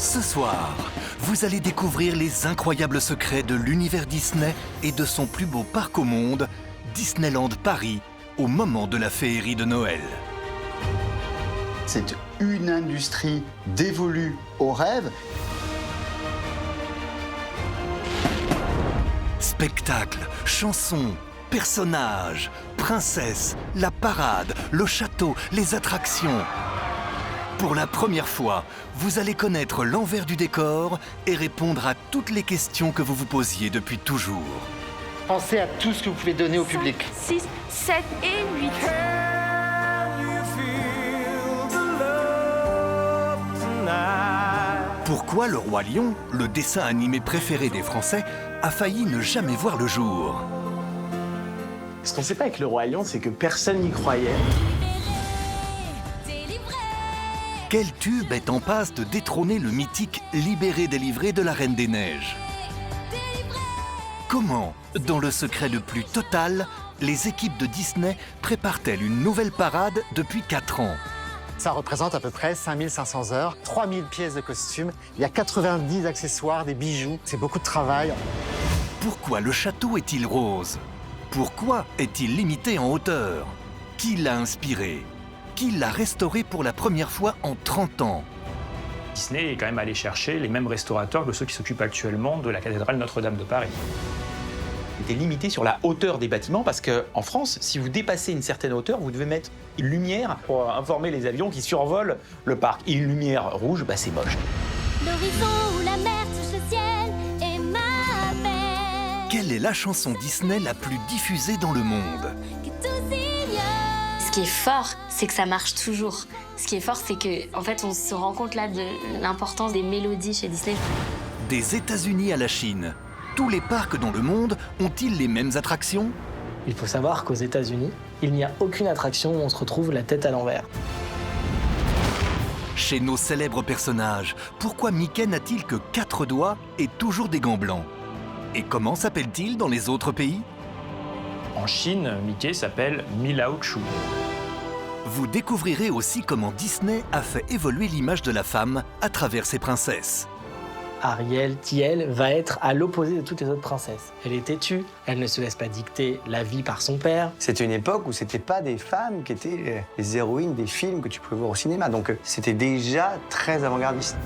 Ce soir, vous allez découvrir les incroyables secrets de l'univers Disney et de son plus beau parc au monde, Disneyland Paris, au moment de la féerie de Noël. C'est une industrie dévolue au rêve. Spectacles, chansons, personnages, princesses, la parade, le château, les attractions. Pour la première fois, vous allez connaître l'envers du décor et répondre à toutes les questions que vous vous posiez depuis toujours. Pensez à tout ce que vous pouvez donner au public. 6, 7 et 8. Pourquoi Le Roi Lion, le dessin animé préféré des Français, a failli ne jamais voir le jour? Ce qu'on ne sait pas avec Le Roi Lion, c'est que personne n'y croyait. Quel tube est en passe de détrôner le mythique Libéré, délivré de la Reine des Neiges? Comment, dans le secret le plus total, les équipes de Disney préparent-elles une nouvelle parade depuis 4 ans? Ça représente à peu près 5500 heures, 3000 pièces de costumes, il y a 90 accessoires, des bijoux, c'est beaucoup de travail. Pourquoi le château est-il rose? Pourquoi est-il limité en hauteur? Qui l'a inspiré? Qui l'a restauré pour la première fois en 30 ans? Disney est quand même allé chercher les mêmes restaurateurs que ceux qui s'occupent actuellement de la cathédrale Notre-Dame de Paris. Était limité sur la hauteur des bâtiments parce qu'en France, si vous dépassez une certaine hauteur, vous devez mettre une lumière pour informer les avions qui survolent le parc. Et une lumière rouge, c'est moche. L'horizon où la mer touche le ciel est ma paix. Quelle est la chanson Disney la plus diffusée dans le monde? Que tous ignorent. Ce qui est fort, c'est que ça marche toujours. Ce qui est fort, c'est qu'en fait, on se rend compte là de l'importance des mélodies chez Disney. Des États-Unis à la Chine, tous les parcs dans le monde ont-ils les mêmes attractions? Il faut savoir qu'aux États-Unis, il n'y a aucune attraction où on se retrouve la tête à l'envers. Chez nos célèbres personnages, pourquoi Mickey n'a-t-il que 4 doigts et toujours des gants blancs? Et comment s'appelle-t-il dans les autres pays? En Chine, Mickey s'appelle Miao Chu. Vous découvrirez aussi comment Disney a fait évoluer l'image de la femme à travers ses princesses. Ariel, Tiel, va être à l'opposé de toutes les autres princesses. Elle est têtue, elle ne se laisse pas dicter la vie par son père. C'était une époque où c'était pas des femmes qui étaient les héroïnes des films que tu pouvais voir au cinéma. Donc c'était déjà très avant-gardiste.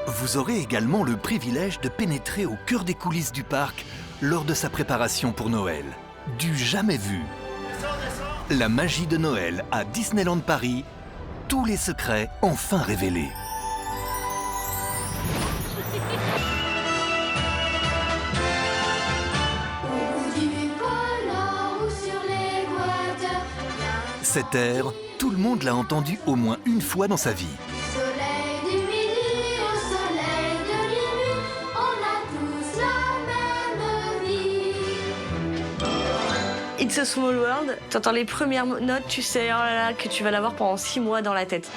Vous aurez également le privilège de pénétrer au cœur des coulisses du parc lors de sa préparation pour Noël. Du jamais vu. La magie de Noël à Disneyland Paris, tous les secrets enfin révélés. Cette air, tout le monde l'a entendu au moins une fois dans sa vie. Soleil du midi au soleil de minuit, on a tous la même vie. It's a Small World, t'entends les premières notes, tu sais oh là là, que tu vas l'avoir pendant 6 mois dans la tête.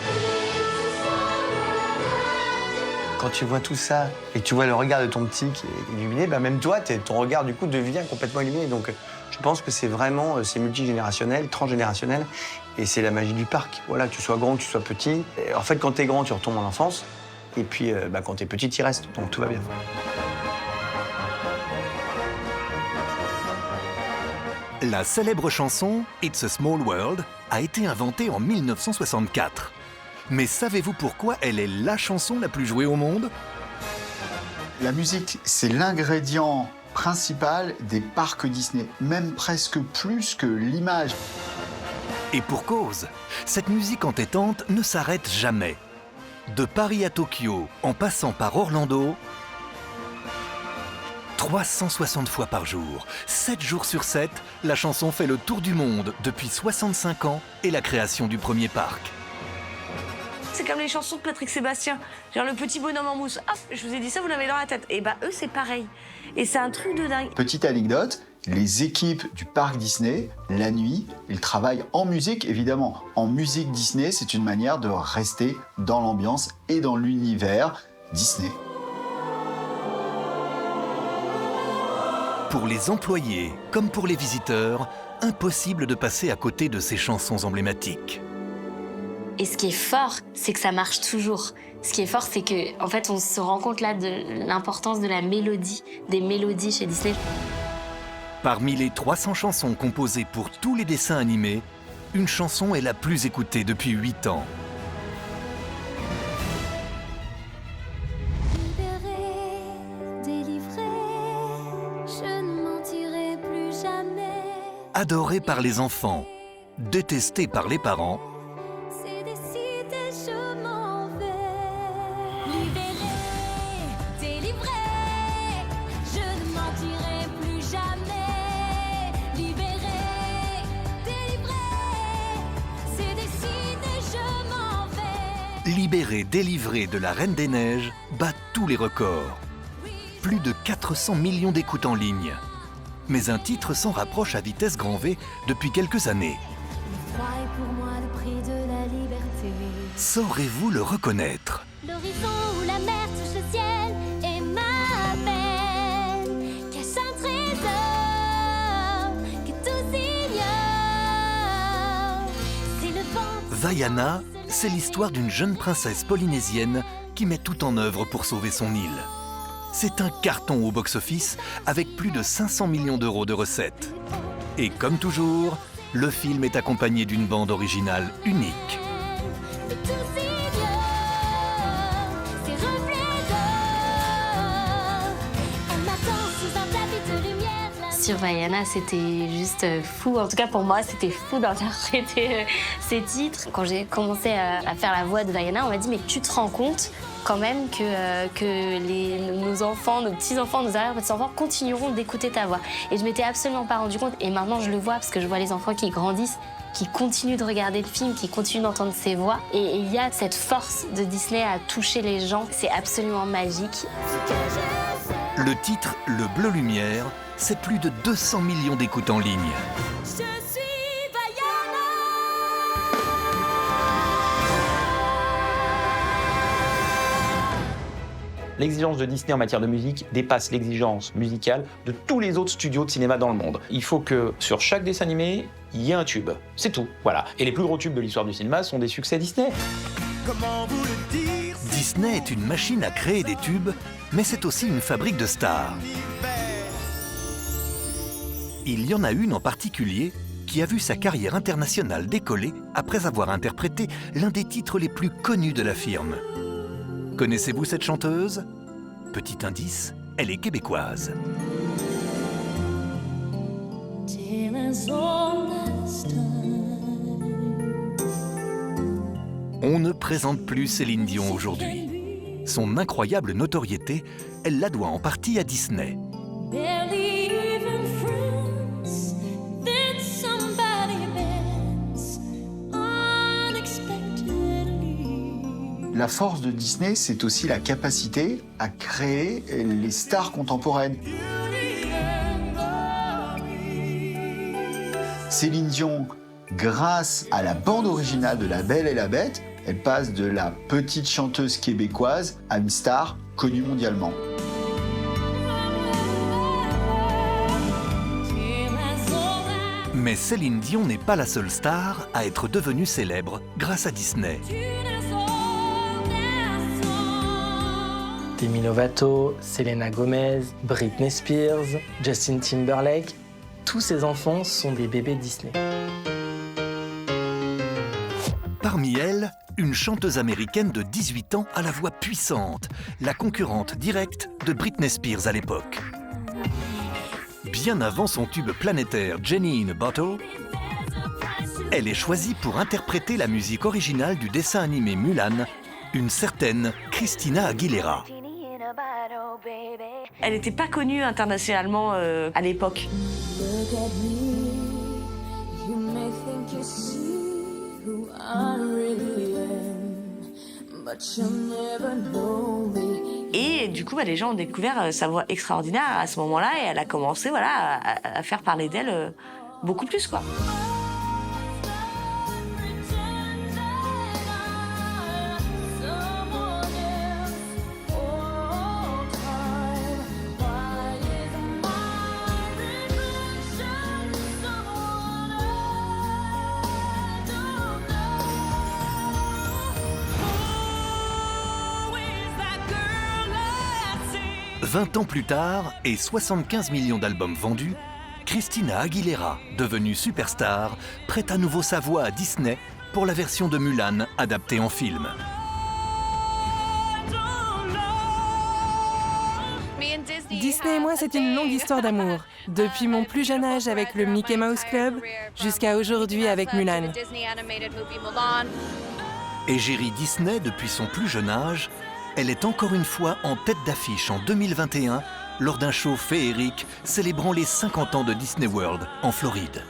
Quand tu vois tout ça et que tu vois le regard de ton petit qui est illuminé, même toi, ton regard du coup devient complètement illuminé. Donc je pense que c'est vraiment, c'est multigénérationnel, transgénérationnel, et c'est la magie du parc. Voilà, que tu sois grand, que tu sois petit. Et en fait, quand t'es grand, tu retombes en enfance, et puis quand t'es petit, t'y restes. Donc tout va bien. La célèbre chanson « It's a Small World » a été inventée en 1964. Mais savez-vous pourquoi elle est la chanson la plus jouée au monde? La musique, c'est l'ingrédient principal des parcs Disney, même presque plus que l'image. Et pour cause, cette musique entêtante ne s'arrête jamais. De Paris à Tokyo, en passant par Orlando, 360 fois par jour, 7 jours sur 7, la chanson fait le tour du monde depuis 65 ans et la création du premier parc. C'est comme les chansons de Patrick Sébastien, genre le petit bonhomme en mousse. Hop, je vous ai dit ça, vous l'avez dans la tête. Et eux, c'est pareil. Et c'est un truc de dingue. Petite anecdote, les équipes du parc Disney, la nuit, ils travaillent en musique, évidemment. En musique Disney, c'est une manière de rester dans l'ambiance et dans l'univers Disney. Pour les employés, comme pour les visiteurs, impossible de passer à côté de ces chansons emblématiques. Et ce qui est fort, c'est que ça marche toujours. Ce qui est fort, c'est que, en fait, on se rend compte là de l'importance de la mélodie, des mélodies chez Disney. Parmi les 300 chansons composées pour tous les dessins animés, une chanson est la plus écoutée depuis 8 ans. Libérée, délivrée, je ne mentirai plus jamais. Adorée par les enfants, détestée par les parents, C'est décidé, je m'en vais. Libérée, délivrée, je ne mentirai plus jamais. Libérée, délivrée, c'est décidé, je m'en vais. libérée, délivrée de la Reine des Neiges, bat tous les records. Plus de 400 millions d'écoutes en ligne. Mais un titre s'en rapproche à vitesse grand V depuis quelques années. Le froid est pour moi le prix de la liberté. Saurez-vous le reconnaître? L'horizon où la mer touche le ciel et m'appelle, cache un trésor que tous ignorent. C'est le vent. Vaiana, c'est l'histoire d'une jeune princesse polynésienne qui met tout en œuvre pour sauver son île. C'est un carton au box-office avec plus de 500 millions d'euros de recettes. Et comme toujours, le film est accompagné d'une bande originale unique. Que tous ignorent ces reflets d'or. Elle m'attend sous un tapis de lumière. Sur Vaiana, c'était juste fou. En tout cas, pour moi, c'était fou d'interpréter ces titres. Quand j'ai commencé à faire la voix de Vaiana, on m'a dit « Mais tu te rends compte quand même que nos enfants, nos petits-enfants, nos arrière-petits-enfants continueront d'écouter ta voix ?» Et je m'étais absolument pas rendu compte. Et maintenant, je le vois parce que je vois les enfants qui grandissent, qui continuent de regarder le film, qui continuent d'entendre ces voix. Et il y a cette force de Disney à toucher les gens. C'est absolument magique. Le titre « Le Bleu Lumière », c'est plus de 200 millions d'écoutes en ligne. Je suis Vaiana. L'exigence de Disney en matière de musique dépasse l'exigence musicale de tous les autres studios de cinéma dans le monde. Il faut que sur chaque dessin animé, il y ait un tube. C'est tout, voilà. Et les plus gros tubes de l'histoire du cinéma sont des succès Disney. Disney est une machine à créer des tubes, mais c'est aussi une fabrique de stars. Il y en a une en particulier qui a vu sa carrière internationale décoller après avoir interprété l'un des titres les plus connus de la firme. Connaissez-vous cette chanteuse? Petit indice, elle est québécoise. On ne présente plus Céline Dion aujourd'hui. Son incroyable notoriété, elle la doit en partie à Disney. Barely even friends, then somebody bends unexpectedly. La force de Disney, c'est aussi la capacité à créer les stars contemporaines. Céline Dion, grâce à la bande originale de La Belle et la Bête, elle passe de la petite chanteuse québécoise à une star connue mondialement. Mais Céline Dion n'est pas la seule star à être devenue célèbre grâce à Disney. Demi Lovato, Selena Gomez, Britney Spears, Justin Timberlake, tous ces enfants sont des bébés Disney. Parmi elles, une chanteuse américaine de 18 ans à la voix puissante, la concurrente directe de Britney Spears à l'époque. Bien avant son tube planétaire Jenny in a Bottle, elle est choisie pour interpréter la musique originale du dessin animé Mulan, une certaine Christina Aguilera. Elle n'était pas connue internationalement à l'époque. Look at me, you may think you see who I really am, but you'll never know me. Et du coup, les gens ont découvert sa voix extraordinaire à ce moment-là et elle a commencé à faire parler d'elle beaucoup plus, quoi. 20 ans plus tard et 75 millions d'albums vendus, Christina Aguilera, devenue superstar, prête à nouveau sa voix à Disney pour la version de Mulan adaptée en film. Disney et moi, c'est une longue histoire d'amour. Depuis mon plus jeune âge avec le Mickey Mouse Club, jusqu'à aujourd'hui avec Mulan. Égérie Disney depuis son plus jeune âge, elle est encore une fois en tête d'affiche en 2021 lors d'un show féerique célébrant les 50 ans de Disney World en Floride.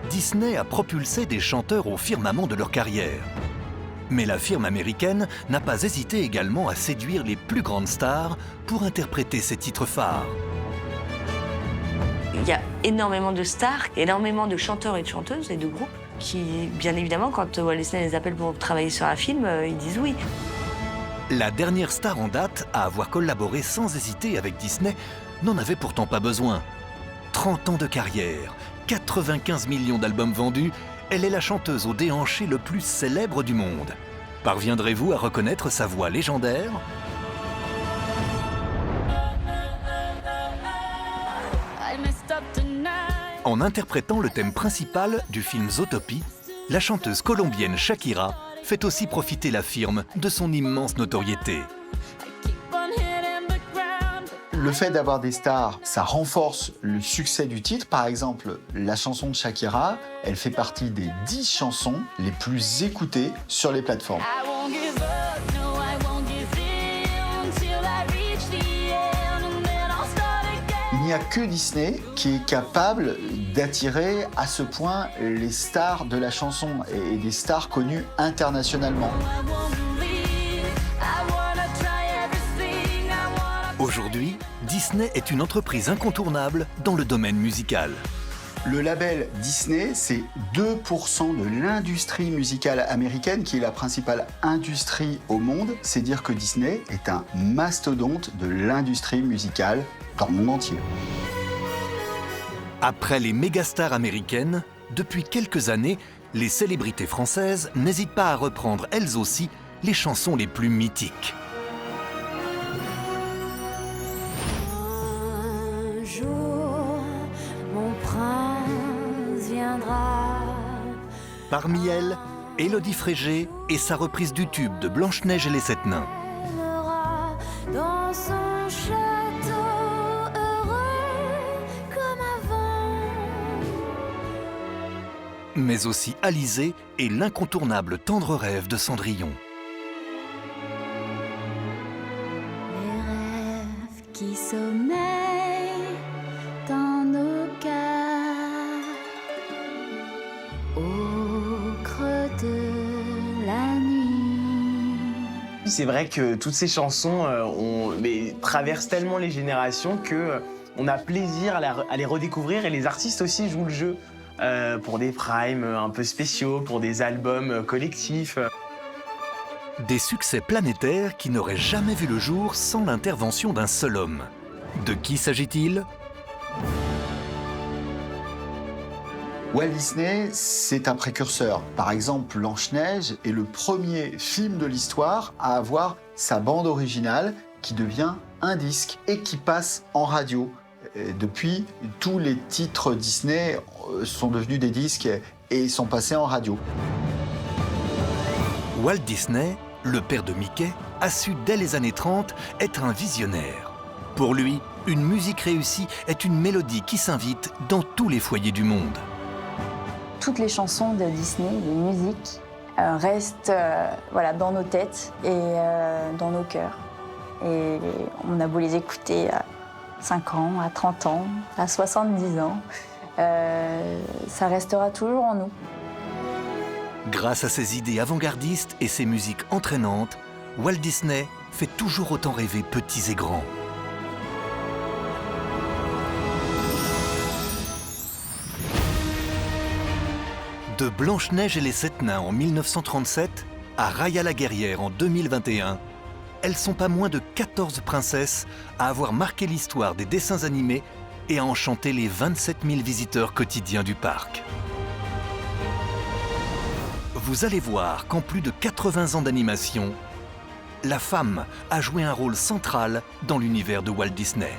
Disney a propulsé des chanteurs au firmament de leur carrière. Mais la firme américaine n'a pas hésité également à séduire les plus grandes stars pour interpréter ses titres phares. Il y a énormément de stars, énormément de chanteurs et de chanteuses et de groupes qui, bien évidemment, quand Walt Disney les appelle pour travailler sur un film, ils disent oui. La dernière star en date à avoir collaboré sans hésiter avec Disney n'en avait pourtant pas besoin. 30 ans de carrière, 95 millions d'albums vendus, elle est la chanteuse au déhanché le plus célèbre du monde. Parviendrez-vous à reconnaître sa voix légendaire ? En interprétant le thème principal du film Zootopie, la chanteuse colombienne Shakira fait aussi profiter la firme de son immense notoriété. Le fait d'avoir des stars, ça renforce le succès du titre. Par exemple, la chanson de Shakira, elle fait partie des 10 chansons les plus écoutées sur les plateformes. Il n'y a que Disney qui est capable d'attirer à ce point les stars de la chanson et des stars connues internationalement. Aujourd'hui, Disney est une entreprise incontournable dans le domaine musical. Le label Disney, c'est 2% de l'industrie musicale américaine, qui est la principale industrie au monde. C'est dire que Disney est un mastodonte de l'industrie musicale dans le monde entier. Après les mégastars américaines, depuis quelques années, les célébrités françaises n'hésitent pas à reprendre elles aussi les chansons les plus mythiques. Un jour, mon prince viendra. Parmi elles, Élodie Frégé et sa reprise du tube de Blanche-Neige et les Sept Nains. Dans son château heureux comme avant. Mais aussi Alizée et l'incontournable Tendre rêve de Cendrillon. Les rêves qui sommeillent dans nos cœurs au creux de la nuit. C'est vrai que toutes ces chansons traversent tellement les générations qu'on a plaisir à les redécouvrir, et les artistes aussi jouent le jeu pour des primes un peu spéciaux, pour des albums collectifs. Des succès planétaires qui n'auraient jamais vu le jour sans l'intervention d'un seul homme. De qui s'agit-il ? Walt Disney, c'est un précurseur. Par exemple, Blanche-Neige est le premier film de l'histoire à avoir sa bande originale qui devient un disque et qui passe en radio. Et depuis, tous les titres Disney sont devenus des disques et sont passés en radio. Walt Disney, le père de Mickey, a su dès les années 30 être un visionnaire. Pour lui, une musique réussie est une mélodie qui s'invite dans tous les foyers du monde. Toutes les chansons de Disney, les musiques, restent dans nos têtes et dans nos cœurs. Et on a beau les écouter à 5 ans, à 30 ans, à 70 ans, ça restera toujours en nous. Grâce à ses idées avant-gardistes et ses musiques entraînantes, Walt Disney fait toujours autant rêver petits et grands. De Blanche-Neige et les Sept Nains en 1937 à Raya la guerrière en 2021, elles sont pas moins de 14 princesses à avoir marqué l'histoire des dessins animés et à enchanter les 27 000 visiteurs quotidiens du parc. Vous allez voir qu'en plus de 80 ans d'animation, la femme a joué un rôle central dans l'univers de Walt Disney.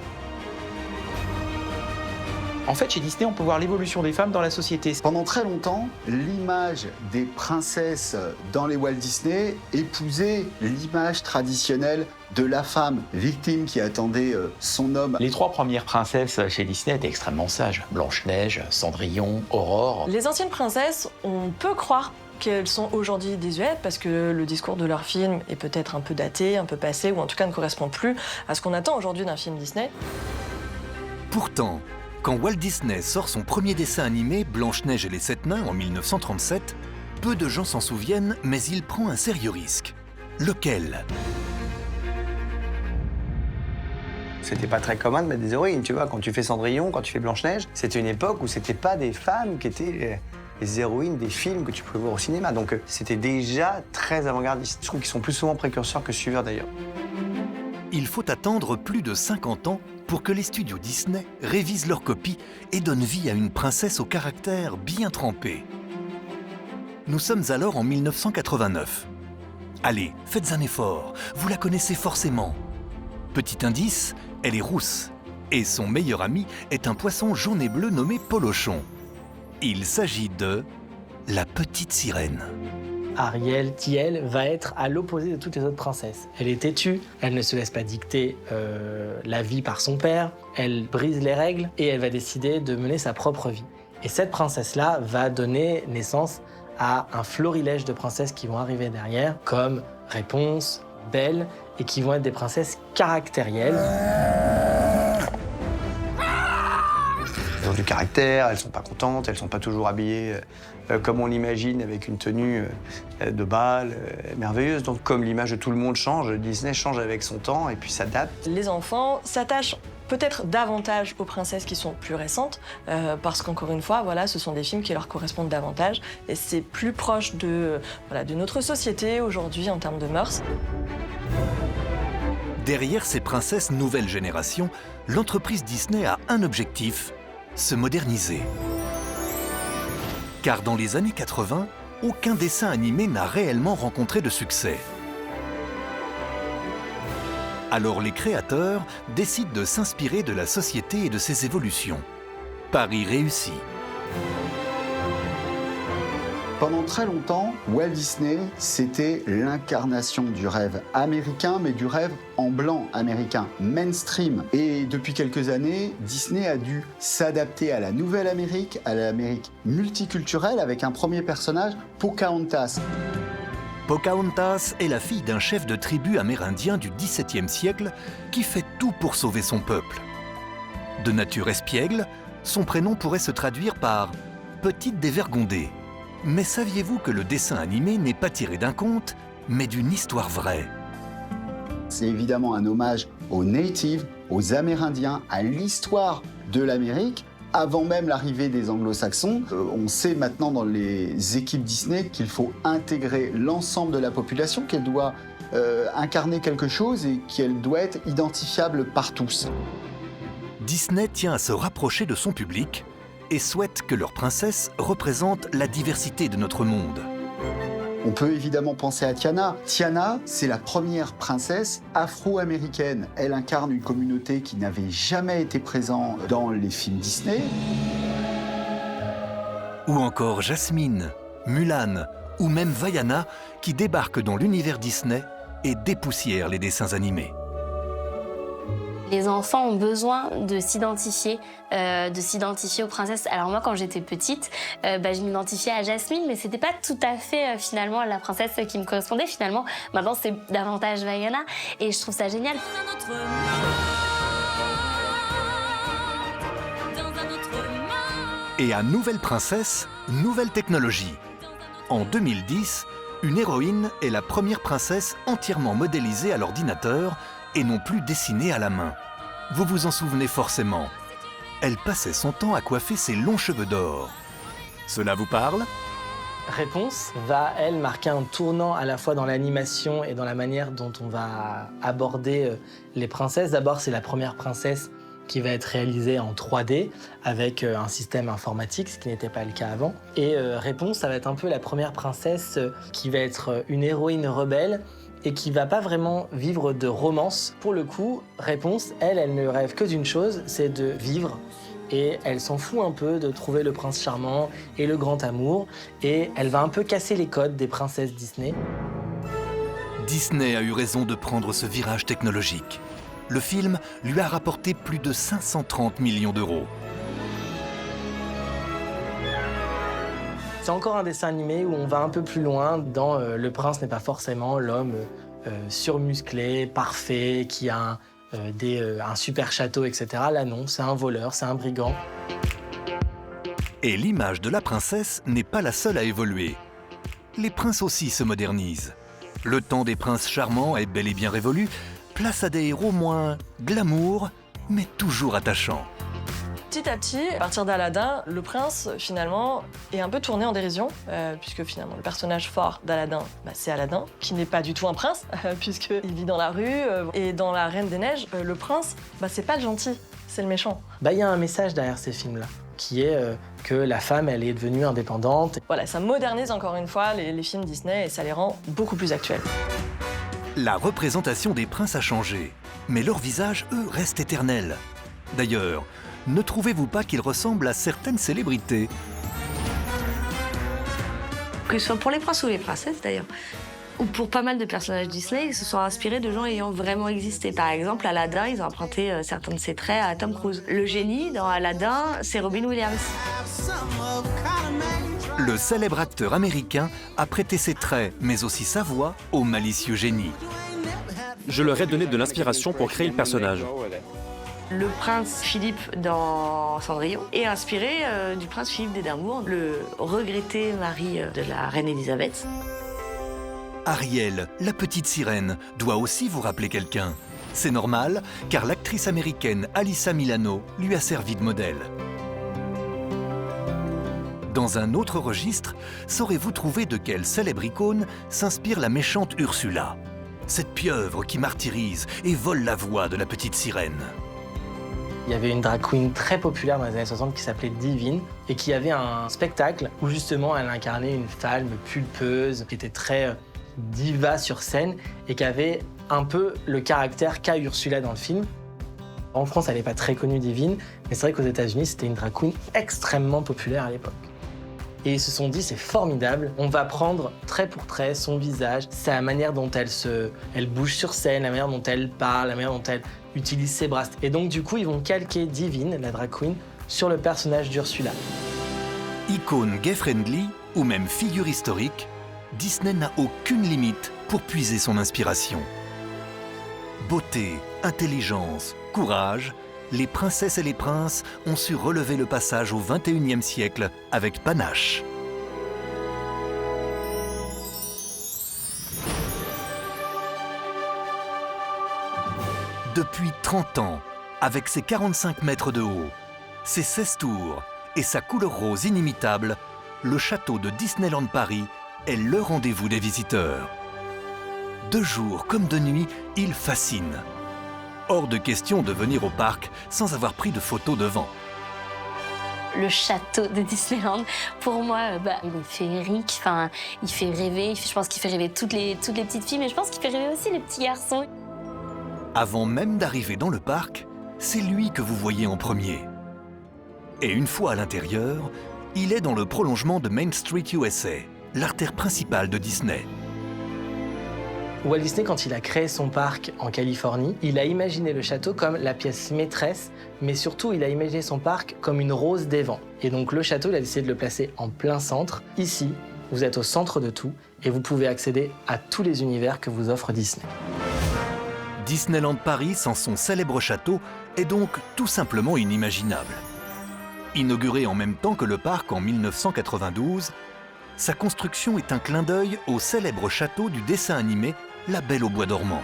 En fait, chez Disney, on peut voir l'évolution des femmes dans la société. Pendant très longtemps, l'image des princesses dans les Walt Disney épousait l'image traditionnelle de la femme victime qui attendait son homme. Les 3 premières princesses chez Disney étaient extrêmement sages. Blanche-Neige, Cendrillon, Aurore. Les anciennes princesses, on peut croire qu'elles sont aujourd'hui désuètes parce que le discours de leur film est peut-être un peu daté, un peu passé, ou en tout cas ne correspond plus à ce qu'on attend aujourd'hui d'un film Disney. Pourtant, quand Walt Disney sort son premier dessin animé, Blanche-Neige et les 7 nains, en 1937, peu de gens s'en souviennent, mais il prend un sérieux risque. Lequel ? C'était pas très commun de mettre des héroïnes, tu vois. Quand tu fais Cendrillon, quand tu fais Blanche-Neige, c'était une époque où c'était pas des femmes qui étaient les héroïnes des films que tu pouvais voir au cinéma. Donc c'était déjà très avant-gardiste. Je trouve qu'ils sont plus souvent précurseurs que suiveurs d'ailleurs. Il faut attendre plus de 50 ans pour que les studios Disney révisent leur copie et donnent vie à une princesse au caractère bien trempé. Nous sommes alors en 1989. Allez, faites un effort, vous la connaissez forcément. Petit indice, elle est rousse, et son meilleur ami est un poisson jaune et bleu nommé Polochon. Il s'agit de la petite sirène. Ariel, Tiel, va être à l'opposé de toutes les autres princesses. Elle est têtue, elle ne se laisse pas dicter la vie par son père, elle brise les règles et elle va décider de mener sa propre vie. Et cette princesse-là va donner naissance à un florilège de princesses qui vont arriver derrière, comme Réponse, Belle, et qui vont être des princesses caractérielles. Elles ont du caractère, elles sont pas contentes, elles sont pas toujours habillées comme on l'imagine avec une tenue de bal merveilleuse. Donc comme l'image de tout le monde change, Disney change avec son temps et puis s'adapte. Les enfants s'attachent peut-être davantage aux princesses qui sont plus récentes, parce qu'encore une fois, voilà, ce sont des films qui leur correspondent davantage et c'est plus proche de notre société aujourd'hui en termes de mœurs. Derrière ces princesses nouvelle génération, l'entreprise Disney a un objectif, se moderniser. Car dans les années 80, aucun dessin animé n'a réellement rencontré de succès. Alors les créateurs décident de s'inspirer de la société et de ses évolutions. Pari réussi. Pendant très longtemps, Walt Disney, c'était l'incarnation du rêve américain, mais du rêve en blanc américain, mainstream. Et depuis quelques années, Disney a dû s'adapter à la nouvelle Amérique, à l'Amérique multiculturelle, avec un premier personnage, Pocahontas. Pocahontas est la fille d'un chef de tribu amérindien du XVIIe siècle qui fait tout pour sauver son peuple. De nature espiègle, son prénom pourrait se traduire par « petite dévergondée ». Mais saviez-vous que le dessin animé n'est pas tiré d'un conte, mais d'une histoire vraie ? C'est évidemment un hommage aux natives, aux Amérindiens, à l'histoire de l'Amérique. Avant même l'arrivée des Anglo-Saxons, on sait maintenant dans les équipes Disney qu'il faut intégrer l'ensemble de la population, qu'elle doit incarner quelque chose et qu'elle doit être identifiable par tous. Disney tient à se rapprocher de son public et souhaite que leurs princesses représentent la diversité de notre monde. On peut évidemment penser à Tiana. Tiana, c'est la première princesse afro-américaine. Elle incarne une communauté qui n'avait jamais été présente dans les films Disney. Ou encore Jasmine, Mulan ou même Vaiana qui débarquent dans l'univers Disney et dépoussièrent les dessins animés. Les enfants ont besoin de s'identifier aux princesses. Alors moi, quand j'étais petite, je m'identifiais à Jasmine, mais c'était pas tout à fait finalement la princesse qui me correspondait. Finalement, maintenant c'est davantage Vaiana, et je trouve ça génial. Et à Nouvelle Princesse, nouvelle technologie. En 2010, une héroïne est la première princesse entièrement modélisée à l'ordinateur et non plus dessinée à la main. Vous vous en souvenez forcément. Elle passait son temps à coiffer ses longs cheveux d'or. Cela vous parle ? Réponse va, elle, marquer un tournant à la fois dans l'animation et dans la manière dont on va aborder les princesses. D'abord, c'est la première princesse qui va être réalisée en 3D avec un système informatique, ce qui n'était pas le cas avant. Et Réponse, ça va être un peu la première princesse qui va être une héroïne rebelle et qui va pas vraiment vivre de romance. Pour le coup, Réponse, elle ne rêve que d'une chose, c'est de vivre. Et elle s'en fout un peu de trouver le prince charmant et le grand amour. Et elle va un peu casser les codes des princesses Disney. Disney a eu raison de prendre ce virage technologique. Le film lui a rapporté plus de 530 millions d'euros. C'est encore un dessin animé où on va un peu plus loin dans le prince n'est pas forcément l'homme surmusclé, parfait, qui a un super château, etc. Là non, c'est un voleur, c'est un brigand. Et l'image de la princesse n'est pas la seule à évoluer. Les princes aussi se modernisent. Le temps des princes charmants est bel et bien révolu. Place à des héros moins glamour, mais toujours attachants. Petit à petit, à partir d'Aladin, le prince, finalement, est un peu tourné en dérision, puisque finalement, le personnage fort d'Aladin, c'est Aladin, qui n'est pas du tout un prince, puisqu'il vit dans la rue. Et dans La Reine des Neiges, le prince, c'est pas le gentil, c'est le méchant. Il y a un message derrière ces films-là, qui est que la femme, elle est devenue indépendante. Voilà, ça modernise encore une fois les films Disney et ça les rend beaucoup plus actuels. La représentation des princes a changé, mais leurs visages, eux, restent éternels. D'ailleurs, ne trouvez-vous pas qu'ils ressemblent à certaines célébrités? Que ce soit pour les princes ou les princesses d'ailleurs, ou pour pas mal de personnages Disney, ils se sont inspirés de gens ayant vraiment existé. Par exemple, Aladdin, ils ont emprunté certains de ses traits à Tom Cruise. Le génie, dans Aladdin, c'est Robin Williams. Le célèbre acteur américain a prêté ses traits, mais aussi sa voix, au malicieux génie. Je leur ai donné de l'inspiration pour créer le personnage. Le prince Philippe dans Cendrillon est inspiré du prince Philippe d'Édimbourg, le regretté mari de la reine Élisabeth. Ariel, la petite sirène, doit aussi vous rappeler quelqu'un. C'est normal, car l'actrice américaine Alyssa Milano lui a servi de modèle. Dans un autre registre, saurez-vous trouver de quelle célèbre icône s'inspire la méchante Ursula, cette pieuvre qui martyrise et vole la voix de la petite sirène. Il y avait une drag queen très populaire dans les années 60 qui s'appelait Divine et qui avait un spectacle où justement elle incarnait une femme pulpeuse qui était très diva sur scène et qui avait un peu le caractère qu'a Ursula dans le film. En France, elle n'est pas très connue, Divine, mais c'est vrai qu'aux États-Unis, c'était une drag queen extrêmement populaire à l'époque. Et ils se sont dit, c'est formidable, on va prendre trait pour trait son visage, sa manière dont elle bouge sur scène, la manière dont elle parle, la manière dont elle utilise ses bras. Et donc du coup, ils vont calquer Divine, la drag queen, sur le personnage d'Ursula. Icône gay-friendly ou même figure historique, Disney n'a aucune limite pour puiser son inspiration. Beauté, intelligence, courage, les princesses et les princes ont su relever le passage au XXIe siècle avec panache. Depuis 30 ans, avec ses 45 mètres de haut, ses 16 tours et sa couleur rose inimitable, le château de Disneyland Paris est le rendez-vous des visiteurs. De jour comme de nuit, il fascine. Hors de question de venir au parc sans avoir pris de photos devant. Le château de Disneyland, pour moi, il est féerique, il fait rêver. Je pense qu'il fait rêver toutes les petites filles, mais je pense qu'il fait rêver aussi les petits garçons. Avant même d'arriver dans le parc, c'est lui que vous voyez en premier. Et une fois à l'intérieur, il est dans le prolongement de Main Street USA, l'artère principale de Disney. Walt Disney, quand il a créé son parc en Californie, il a imaginé le château comme la pièce maîtresse, mais surtout, il a imaginé son parc comme une rose des vents. Et donc le château, il a décidé de le placer en plein centre. Ici, vous êtes au centre de tout et vous pouvez accéder à tous les univers que vous offre Disney. Disneyland Paris, sans son célèbre château, est donc tout simplement inimaginable. Inauguré en même temps que le parc en 1992, sa construction est un clin d'œil au célèbre château du dessin animé La Belle au bois dormant.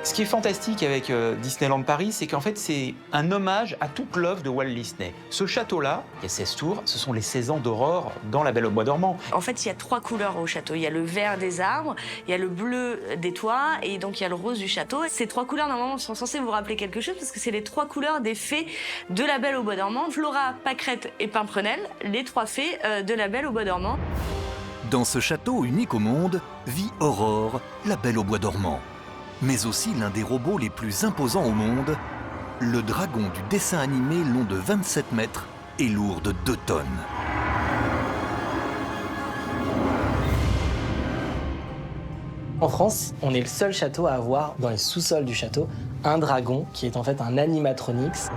Ce qui est fantastique avec Disneyland Paris, c'est qu'en fait, c'est un hommage à toute l'œuvre de Walt Disney. Ce château-là, il y a 16 tours, ce sont les 16 ans d'aurore dans La Belle au bois dormant. En fait, il y a 3 couleurs au château. Il y a le vert des arbres, il y a le bleu des toits et donc il y a le rose du château. Ces 3 couleurs, normalement, sont censées vous rappeler quelque chose parce que c'est les 3 couleurs des fées de La Belle au bois dormant. Flora, Pâquerette et Pimprenelle, les 3 fées de La Belle au bois dormant. Dans ce château unique au monde vit Aurore, la Belle au bois dormant. Mais aussi l'un des robots les plus imposants au monde, le dragon du dessin animé long de 27 mètres et lourd de 2 tonnes. En France, on est le seul château à avoir, dans les sous-sols du château, un dragon qui est en fait un animatronics.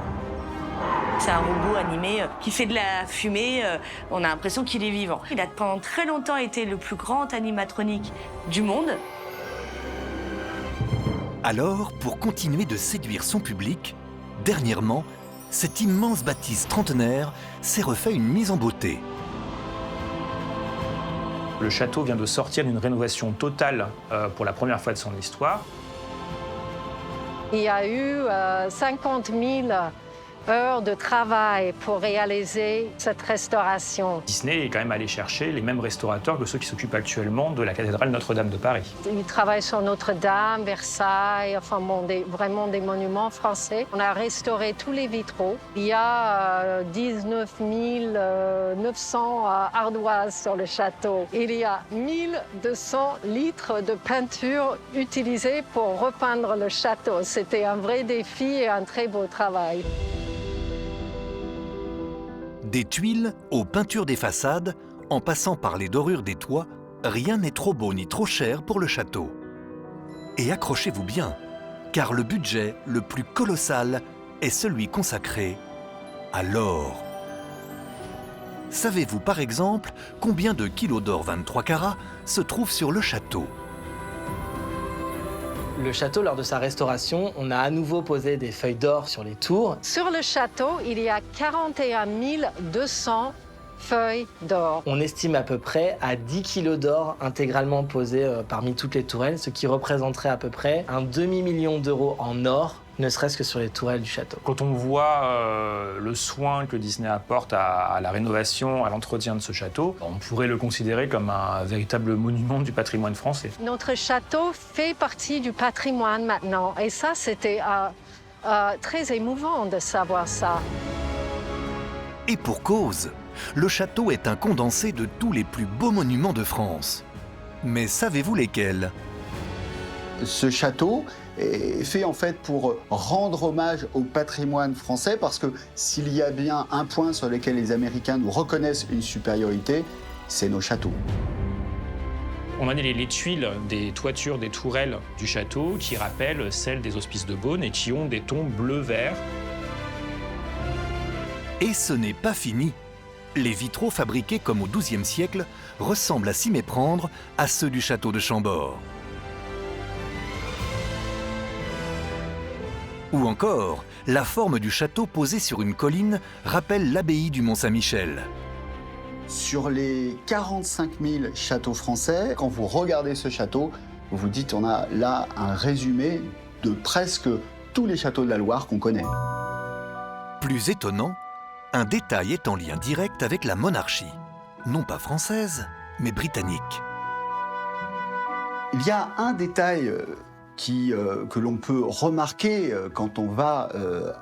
C'est un robot animé qui fait de la fumée, on a l'impression qu'il est vivant. Il a pendant très longtemps été le plus grand animatronique du monde. Alors, pour continuer de séduire son public, dernièrement, cette immense bâtisse trentenaire s'est refait une mise en beauté. Le château vient de sortir d'une rénovation totale pour la première fois de son histoire. Il y a eu 50 000 heures de travail pour réaliser cette restauration. Disney est quand même allé chercher les mêmes restaurateurs que ceux qui s'occupent actuellement de la cathédrale Notre-Dame de Paris. Ils travaillent sur Notre-Dame, Versailles, enfin bon, vraiment des monuments français. On a restauré tous les vitraux. Il y a 19 900 ardoises sur le château. Il y a 1200 litres de peinture utilisés pour repeindre le château. C'était un vrai défi et un très beau travail. Des tuiles aux peintures des façades, en passant par les dorures des toits, rien n'est trop beau ni trop cher pour le château. Et accrochez-vous bien, car le budget le plus colossal est celui consacré à l'or. Savez-vous par exemple combien de kilos d'or 23 carats se trouvent sur le château ? Le château, lors de sa restauration, on a à nouveau posé des feuilles d'or sur les tours. Sur le château, il y a 41 200 feuilles d'or. On estime à peu près à 10 kilos d'or intégralement posés parmi toutes les tourelles, ce qui représenterait à peu près un demi-million d'euros en or, ne serait-ce que sur les tourelles du château. Quand on voit le soin que Disney apporte à la rénovation, à l'entretien de ce château, on pourrait le considérer comme un véritable monument du patrimoine français. Notre château fait partie du patrimoine maintenant, et ça, c'était très émouvant de savoir ça. Et pour cause, le château est un condensé de tous les plus beaux monuments de France. Mais savez-vous lesquels ? Ce château est fait en fait pour rendre hommage au patrimoine français, parce que s'il y a bien un point sur lequel les Américains nous reconnaissent une supériorité, c'est nos châteaux. On a les tuiles des toitures des tourelles du château qui rappellent celles des Hospices de Beaune et qui ont des tons bleu-vert. Et ce n'est pas fini. Les vitraux fabriqués comme au XIIe siècle ressemblent à s'y méprendre à ceux du château de Chambord. Ou encore, la forme du château posé sur une colline rappelle l'abbaye du Mont-Saint-Michel. Sur les 45 000 châteaux français, quand vous regardez ce château, vous vous dites on a là un résumé de presque tous les châteaux de la Loire qu'on connaît. Plus étonnant, un détail est en lien direct avec la monarchie. Non pas française, mais britannique. Il y a un détail que l'on peut remarquer quand on va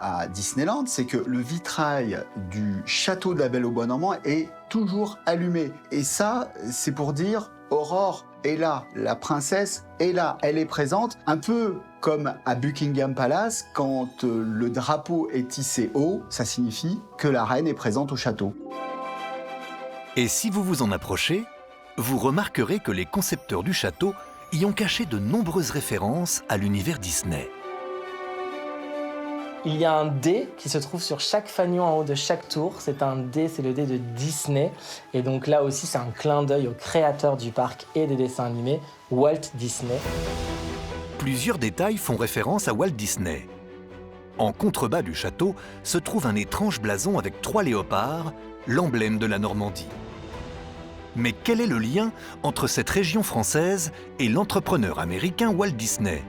à Disneyland, c'est que le vitrail du château de la Belle au bois dormant est toujours allumé. Et ça, c'est pour dire Aurore est là, la princesse est là, elle est présente, un peu comme à Buckingham Palace, quand le drapeau est tissé haut, ça signifie que la reine est présente au château. Et si vous vous en approchez, vous remarquerez que les concepteurs du château y ont caché de nombreuses références à l'univers Disney. Il y a un dé qui se trouve sur chaque fanion en haut de chaque tour. C'est un dé, c'est le dé de Disney. Et donc là aussi, c'est un clin d'œil au créateur du parc et des dessins animés, Walt Disney. Plusieurs détails font référence à Walt Disney. En contrebas du château se trouve un étrange blason avec 3 léopards, l'emblème de la Normandie. Mais quel est le lien entre cette région française et l'entrepreneur américain Walt Disney ?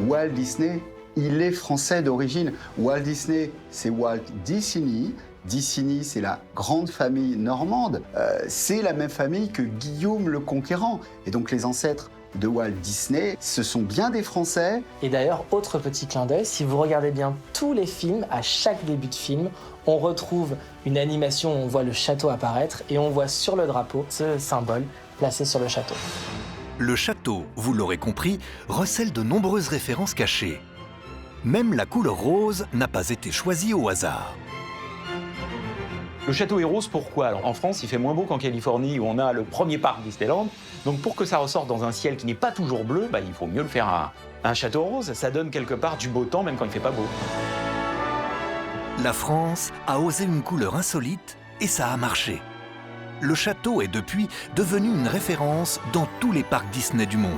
Walt Disney, il est français d'origine. Walt Disney, c'est Walt Disney. Disney, c'est la grande famille normande. C'est la même famille que Guillaume le Conquérant. Et donc les ancêtres de Walt Disney, ce sont bien des Français. Et d'ailleurs, autre petit clin d'œil, si vous regardez bien tous les films, à chaque début de film, on retrouve une animation où on voit le château apparaître et on voit sur le drapeau ce symbole placé sur le château. Le château, vous l'aurez compris, recèle de nombreuses références cachées. Même la couleur rose n'a pas été choisie au hasard. Le château est rose, pourquoi? Alors, en France, il fait moins beau qu'en Californie où on a le premier parc Disneyland. Donc pour que ça ressorte dans un ciel qui n'est pas toujours bleu, il faut mieux le faire un château rose. Ça donne quelque part du beau temps même quand il ne fait pas beau. La France a osé une couleur insolite et ça a marché. Le château est depuis devenu une référence dans tous les parcs Disney du monde.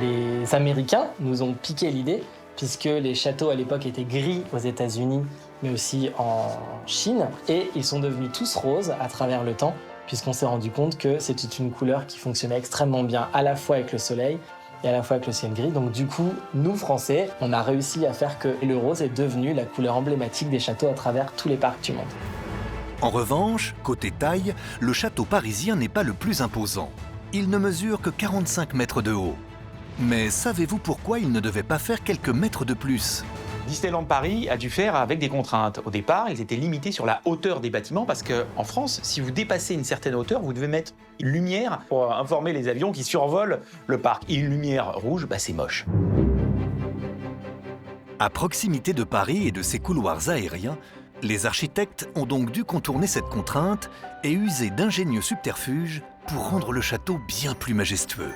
Les Américains nous ont piqué l'idée, puisque les châteaux à l'époque étaient gris aux États-Unis, mais aussi en Chine, et ils sont devenus tous roses à travers le temps, puisqu'on s'est rendu compte que c'était une couleur qui fonctionnait extrêmement bien à la fois avec le soleil et à la fois avec le ciel gris. Donc du coup, nous Français, on a réussi à faire que le rose est devenu la couleur emblématique des châteaux à travers tous les parcs du monde. En revanche, côté taille, le château parisien n'est pas le plus imposant. Il ne mesure que 45 mètres de haut. Mais savez-vous pourquoi il ne devait pas faire quelques mètres de plus ? Disneyland Paris a dû faire avec des contraintes. Au départ, ils étaient limités sur la hauteur des bâtiments parce qu'en France, si vous dépassez une certaine hauteur, vous devez mettre une lumière pour informer les avions qui survolent le parc. Et une lumière rouge, c'est moche. À proximité de Paris et de ses couloirs aériens, les architectes ont donc dû contourner cette contrainte et user d'ingénieux subterfuges pour rendre le château bien plus majestueux.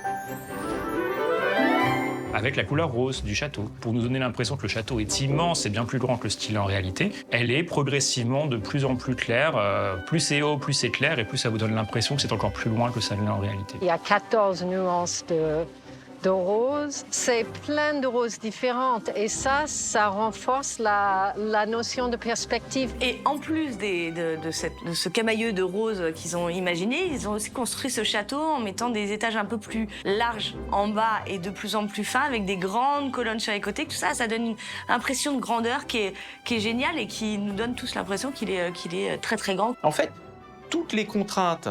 Avec la couleur rose du château, pour nous donner l'impression que le château est immense et bien plus grand que ce qu'il est en réalité, elle est progressivement de plus en plus claire. Plus c'est haut, plus c'est clair, et plus ça vous donne l'impression que c'est encore plus loin que ça l'est en réalité. Il y a 14 nuances de rose. C'est plein de roses différentes et ça renforce la notion de perspective. Et en plus de ce camailleux de roses qu'ils ont imaginé, ils ont aussi construit ce château en mettant des étages un peu plus larges en bas et de plus en plus fins avec des grandes colonnes sur les côtés. Tout ça, ça donne une impression de grandeur qui est géniale et qui nous donne tous l'impression qu'il est très très grand. En fait, toutes les contraintes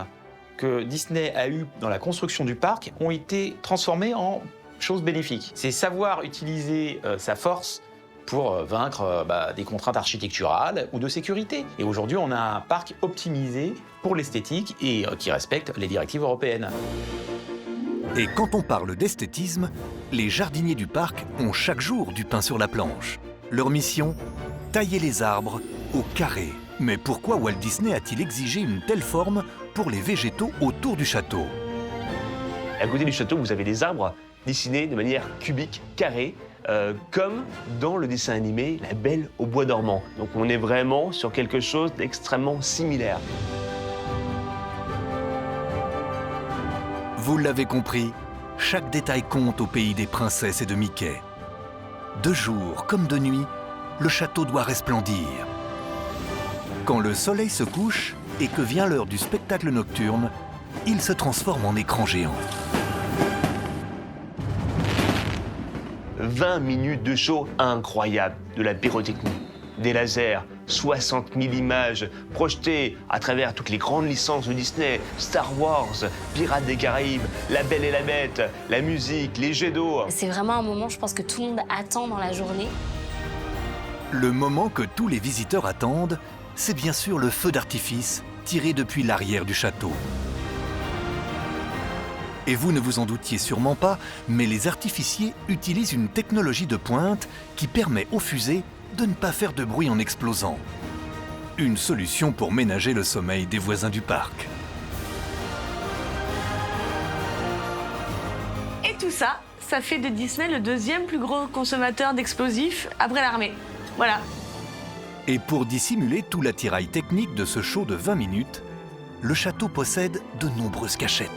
que Disney a eues dans la construction du parc ont été transformées en choses bénéfiques. C'est savoir utiliser sa force pour vaincre des contraintes architecturales ou de sécurité. Et aujourd'hui, on a un parc optimisé pour l'esthétique et qui respecte les directives européennes. Et quand on parle d'esthétisme, les jardiniers du parc ont chaque jour du pain sur la planche. Leur mission ? Tailler les arbres au carré. Mais pourquoi Walt Disney a-t-il exigé une telle forme pour les végétaux autour du château ? À côté du château, vous avez des arbres dessinés de manière cubique, carrée, comme dans le dessin animé La Belle au bois dormant. Donc on est vraiment sur quelque chose d'extrêmement similaire. Vous l'avez compris, chaque détail compte au pays des princesses et de Mickey. De jour comme de nuit, le château doit resplendir. Quand le soleil se couche et que vient l'heure du spectacle nocturne, il se transforme en écran géant. 20 minutes de show incroyable, de la pyrotechnie, des lasers, 60 000 images projetées à travers toutes les grandes licences de Disney, Star Wars, Pirates des Caraïbes, La Belle et la Bête, la musique, les jets d'eau. C'est vraiment un moment, je pense, que tout le monde attend dans la journée. Le moment que tous les visiteurs attendent, c'est bien sûr le feu d'artifice tiré depuis l'arrière du château. Et vous ne vous en doutiez sûrement pas, mais les artificiers utilisent une technologie de pointe qui permet aux fusées de ne pas faire de bruit en explosant. Une solution pour ménager le sommeil des voisins du parc. Et tout ça, ça fait de Disney le deuxième plus gros consommateur d'explosifs après l'armée. Voilà. Et pour dissimuler tout l'attirail technique de ce show de 20 minutes, le château possède de nombreuses cachettes.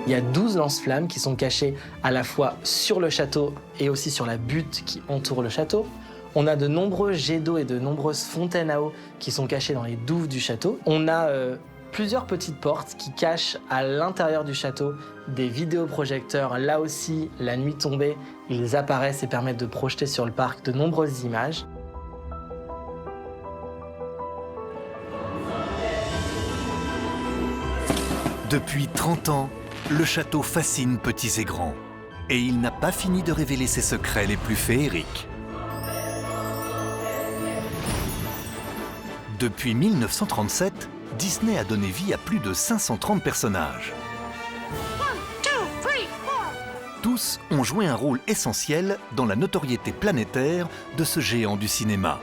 Il y a 12 lance-flammes qui sont cachées à la fois sur le château et aussi sur la butte qui entoure le château. On a de nombreux jets d'eau et de nombreuses fontaines à eau qui sont cachées dans les douves du château. On a plusieurs petites portes qui cachent à l'intérieur du château des vidéoprojecteurs. Là aussi, la nuit tombée, ils apparaissent et permettent de projeter sur le parc de nombreuses images. Depuis 30 ans, le château fascine petits et grands. Et il n'a pas fini de révéler ses secrets les plus féeriques. Depuis 1937, Disney a donné vie à plus de 530 personnages. Tous ont joué un rôle essentiel dans la notoriété planétaire de ce géant du cinéma.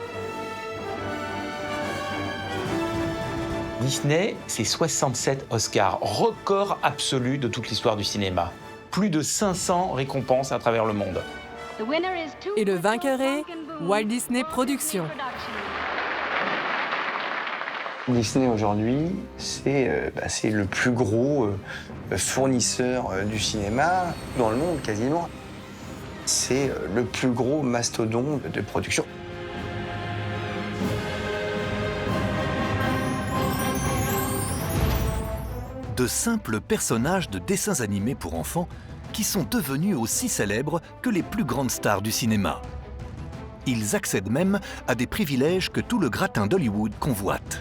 Disney, c'est 67 Oscars, record absolu de toute l'histoire du cinéma. Plus de 500 récompenses à travers le monde. Et le vainqueur est Walt Disney Productions. Disney aujourd'hui, c'est le plus gros fournisseur du cinéma dans le monde quasiment. C'est le plus gros mastodonte de production. De simples personnages de dessins animés pour enfants qui sont devenus aussi célèbres que les plus grandes stars du cinéma. Ils accèdent même à des privilèges que tout le gratin d'Hollywood convoite.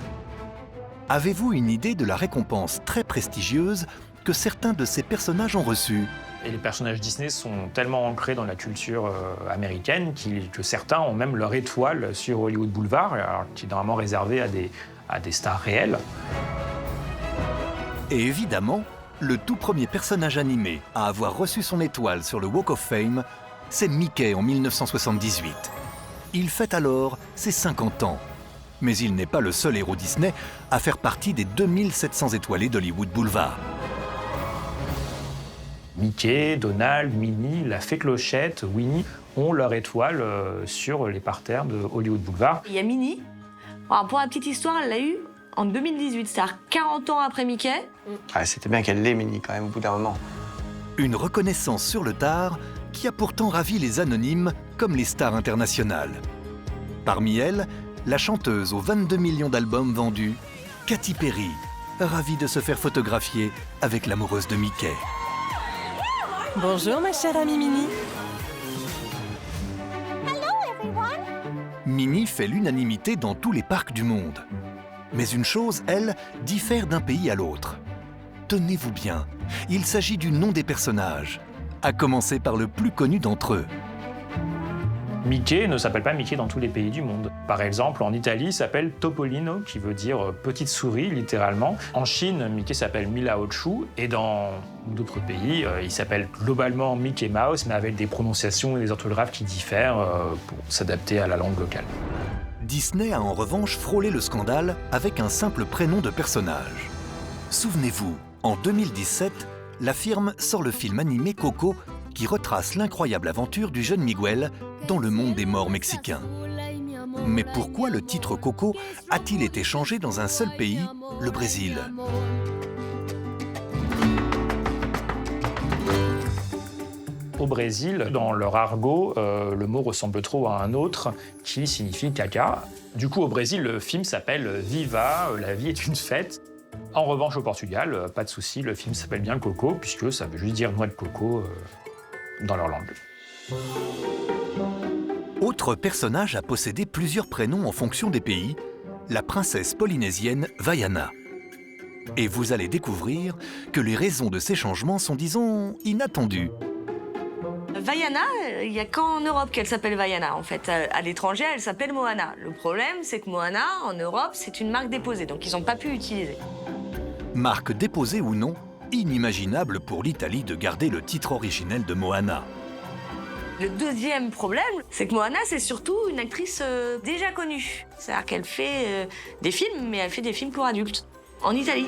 Avez-vous une idée de la récompense très prestigieuse que certains de ces personnages ont reçue ? Et les personnages Disney sont tellement ancrés dans la culture américaine que certains ont même leur étoile sur Hollywood Boulevard, alors, qui est normalement réservée à des stars réelles. Et évidemment, le tout premier personnage animé à avoir reçu son étoile sur le Walk of Fame, c'est Mickey en 1978. Il fête alors ses 50 ans. Mais il n'est pas le seul héros Disney à faire partie des 2700 étoilés d'Hollywood Boulevard. Mickey, Donald, Minnie, la Fée Clochette, Winnie ont leur étoile sur les parterres de Hollywood Boulevard. Il y a Minnie. Alors, pour la petite histoire, elle l'a eu en 2018, c'est-à-dire 40 ans après Mickey. Ah, c'était bien qu'elle l'ait, Minnie, quand même, au bout d'un moment. Une reconnaissance sur le tard qui a pourtant ravi les anonymes comme les stars internationales. Parmi elles, la chanteuse aux 22 millions d'albums vendus, Katy Perry, ravie de se faire photographier avec l'amoureuse de Mickey. Bonjour ma chère amie Minnie. Minnie fait l'unanimité dans tous les parcs du monde. Mais une chose, elle, diffère d'un pays à l'autre. Tenez-vous bien, il s'agit du nom des personnages, à commencer par le plus connu d'entre eux. Mickey ne s'appelle pas Mickey dans tous les pays du monde. Par exemple, en Italie, il s'appelle Topolino, qui veut dire petite souris, littéralement. En Chine, Mickey s'appelle Milaochu. Et dans d'autres pays, il s'appelle globalement Mickey Mouse, mais avec des prononciations et des orthographes qui diffèrent pour s'adapter à la langue locale. Disney a en revanche frôlé le scandale avec un simple prénom de personnage. Souvenez-vous, en 2017, la firme sort le film animé Coco, qui retrace l'incroyable aventure du jeune Miguel dans le monde des morts mexicains. Mais pourquoi le titre Coco a-t-il été changé dans un seul pays, le Brésil ? Au Brésil, dans leur argot, le mot ressemble trop à un autre qui signifie caca. Du coup, au Brésil, le film s'appelle Viva, la vie est une fête. En revanche, au Portugal, pas de souci, le film s'appelle bien Coco, puisque ça veut juste dire noix de coco dans leur langue. Autre personnage à posséder plusieurs prénoms en fonction des pays, la princesse polynésienne Vaiana. Et vous allez découvrir que les raisons de ces changements sont, disons, inattendues. Vaiana, il n'y a qu'en Europe qu'elle s'appelle Vaiana. En fait, à l'étranger, elle s'appelle Moana. Le problème, c'est que Moana, en Europe, c'est une marque déposée, donc ils n'ont pas pu utiliser. Marque déposée ou non, inimaginable pour l'Italie de garder le titre originel de Moana. Le deuxième problème, c'est que Moana, c'est surtout une actrice déjà connue. C'est-à-dire qu'elle fait des films, mais elle fait des films pour adultes, en Italie.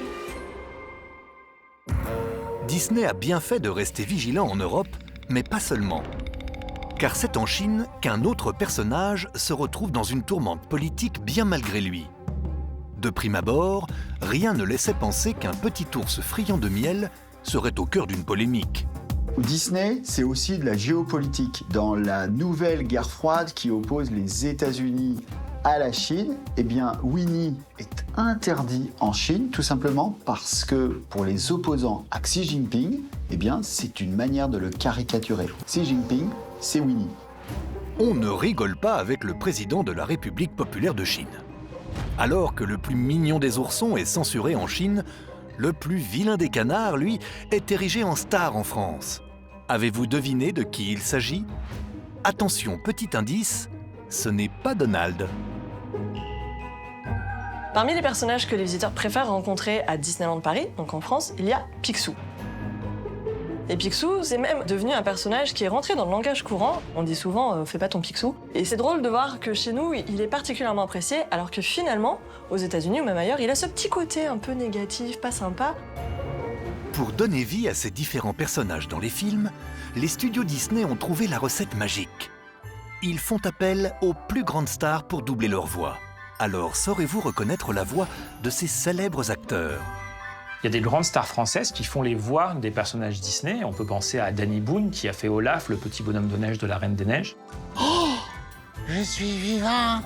Disney a bien fait de rester vigilant en Europe, mais pas seulement. Car c'est en Chine qu'un autre personnage se retrouve dans une tourmente politique bien malgré lui. De prime abord, rien ne laissait penser qu'un petit ours friand de miel serait au cœur d'une polémique. Disney, c'est aussi de la géopolitique. Dans la nouvelle guerre froide qui oppose les États-Unis à la Chine, eh bien Winnie est interdit en Chine tout simplement parce que pour les opposants à Xi Jinping, eh bien c'est une manière de le caricaturer. Xi Jinping, c'est Winnie. On ne rigole pas avec le président de la République populaire de Chine. Alors que le plus mignon des oursons est censuré en Chine, le plus vilain des canards, lui, est érigé en star en France. Avez-vous deviné de qui il s'agit? Attention, petit indice, ce n'est pas Donald. Parmi les personnages que les visiteurs préfèrent rencontrer à Disneyland Paris, donc en France, il y a Picsou. Et Picsou, c'est même devenu un personnage qui est rentré dans le langage courant. On dit souvent « fais pas ton Picsou ». Et c'est drôle de voir que chez nous, il est particulièrement apprécié, alors que finalement, aux États-Unis ou même ailleurs, il a ce petit côté un peu négatif, pas sympa. Pour donner vie à ces différents personnages dans les films, les studios Disney ont trouvé la recette magique. Ils font appel aux plus grandes stars pour doubler leur voix. Alors, saurez-vous reconnaître la voix de ces célèbres acteurs? Il y a des grandes stars françaises qui font les voix des personnages Disney. On peut penser à Danny Boone, qui a fait Olaf, le petit bonhomme de neige de la Reine des Neiges. Oh, je suis vivant.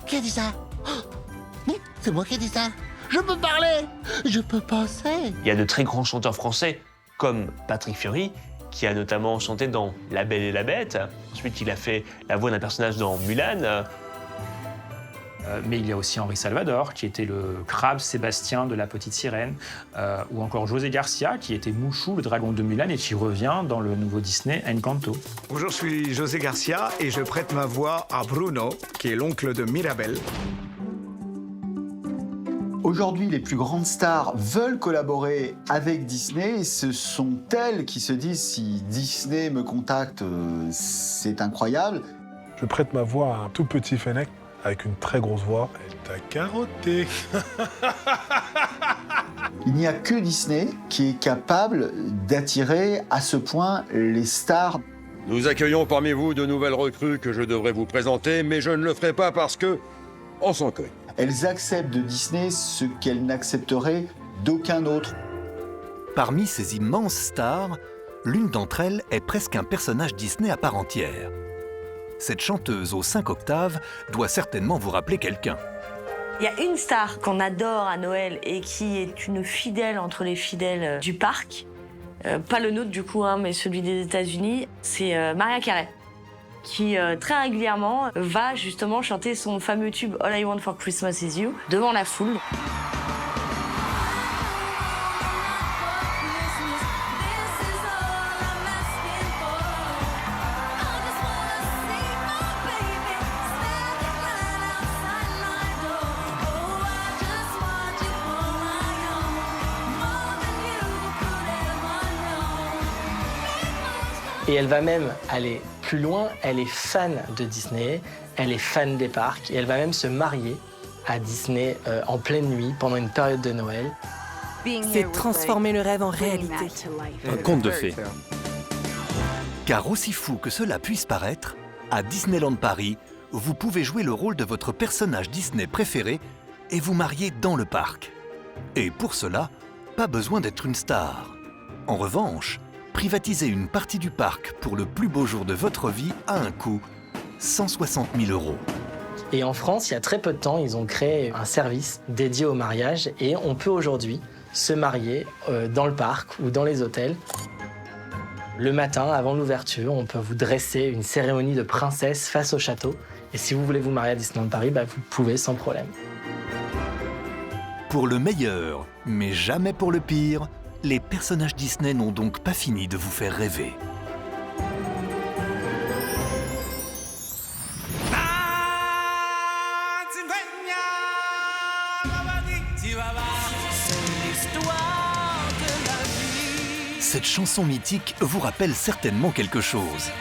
Qui a dit ça? Oh, c'est moi qui ai dit ça. Je peux parler, je peux penser. Il y a de très grands chanteurs français, comme Patrick Fiori, qui a notamment chanté dans La Belle et la Bête. Ensuite, il a fait la voix d'un personnage dans Mulan. Mais il y a aussi Henri Salvador, qui était le crabe Sébastien de La Petite Sirène, ou encore José Garcia, qui était Mouchou, le dragon de Mulan, et qui revient dans le nouveau Disney Encanto. Bonjour, je suis José Garcia et je prête ma voix à Bruno, qui est l'oncle de Mirabel. Aujourd'hui, les plus grandes stars veulent collaborer avec Disney. Ce sont elles qui se disent si Disney me contacte, c'est incroyable. Je prête ma voix à un tout petit Fennec avec une très grosse voix. Elle t'a carotté. Il n'y a que Disney qui est capable d'attirer à ce point les stars. Nous accueillons parmi vous de nouvelles recrues que je devrais vous présenter, mais je ne le ferai pas parce que on s'en cogne. Elles acceptent de Disney ce qu'elles n'accepteraient d'aucun autre. Parmi ces immenses stars, l'une d'entre elles est presque un personnage Disney à part entière. Cette chanteuse aux 5 octaves doit certainement vous rappeler quelqu'un. Il y a une star qu'on adore à Noël et qui est une fidèle entre les fidèles du parc. Pas le nôtre du coup, mais celui des États-Unis. C'est Mariah Carey, qui très régulièrement va justement chanter son fameux tube All I Want for Christmas Is You devant la foule. Et elle va même aller plus loin, elle est fan de Disney, elle est fan des parcs, et elle va même se marier à Disney en pleine nuit, pendant une période de Noël. C'est transformer le rêve en réalité. Un conte de fées. Car aussi fou que cela puisse paraître, à Disneyland Paris, vous pouvez jouer le rôle de votre personnage Disney préféré et vous marier dans le parc. Et pour cela, pas besoin d'être une star. En revanche, privatiser une partie du parc pour le plus beau jour de votre vie a un coût, 160 000 €. Et en France, il y a très peu de temps, ils ont créé un service dédié au mariage et on peut aujourd'hui se marier dans le parc ou dans les hôtels. Le matin, avant l'ouverture, on peut vous dresser une cérémonie de princesse face au château. Et si vous voulez vous marier à Disneyland Paris, vous pouvez sans problème. Pour le meilleur, mais jamais pour le pire, les personnages Disney n'ont donc pas fini de vous faire rêver. Cette chanson mythique vous rappelle certainement quelque chose.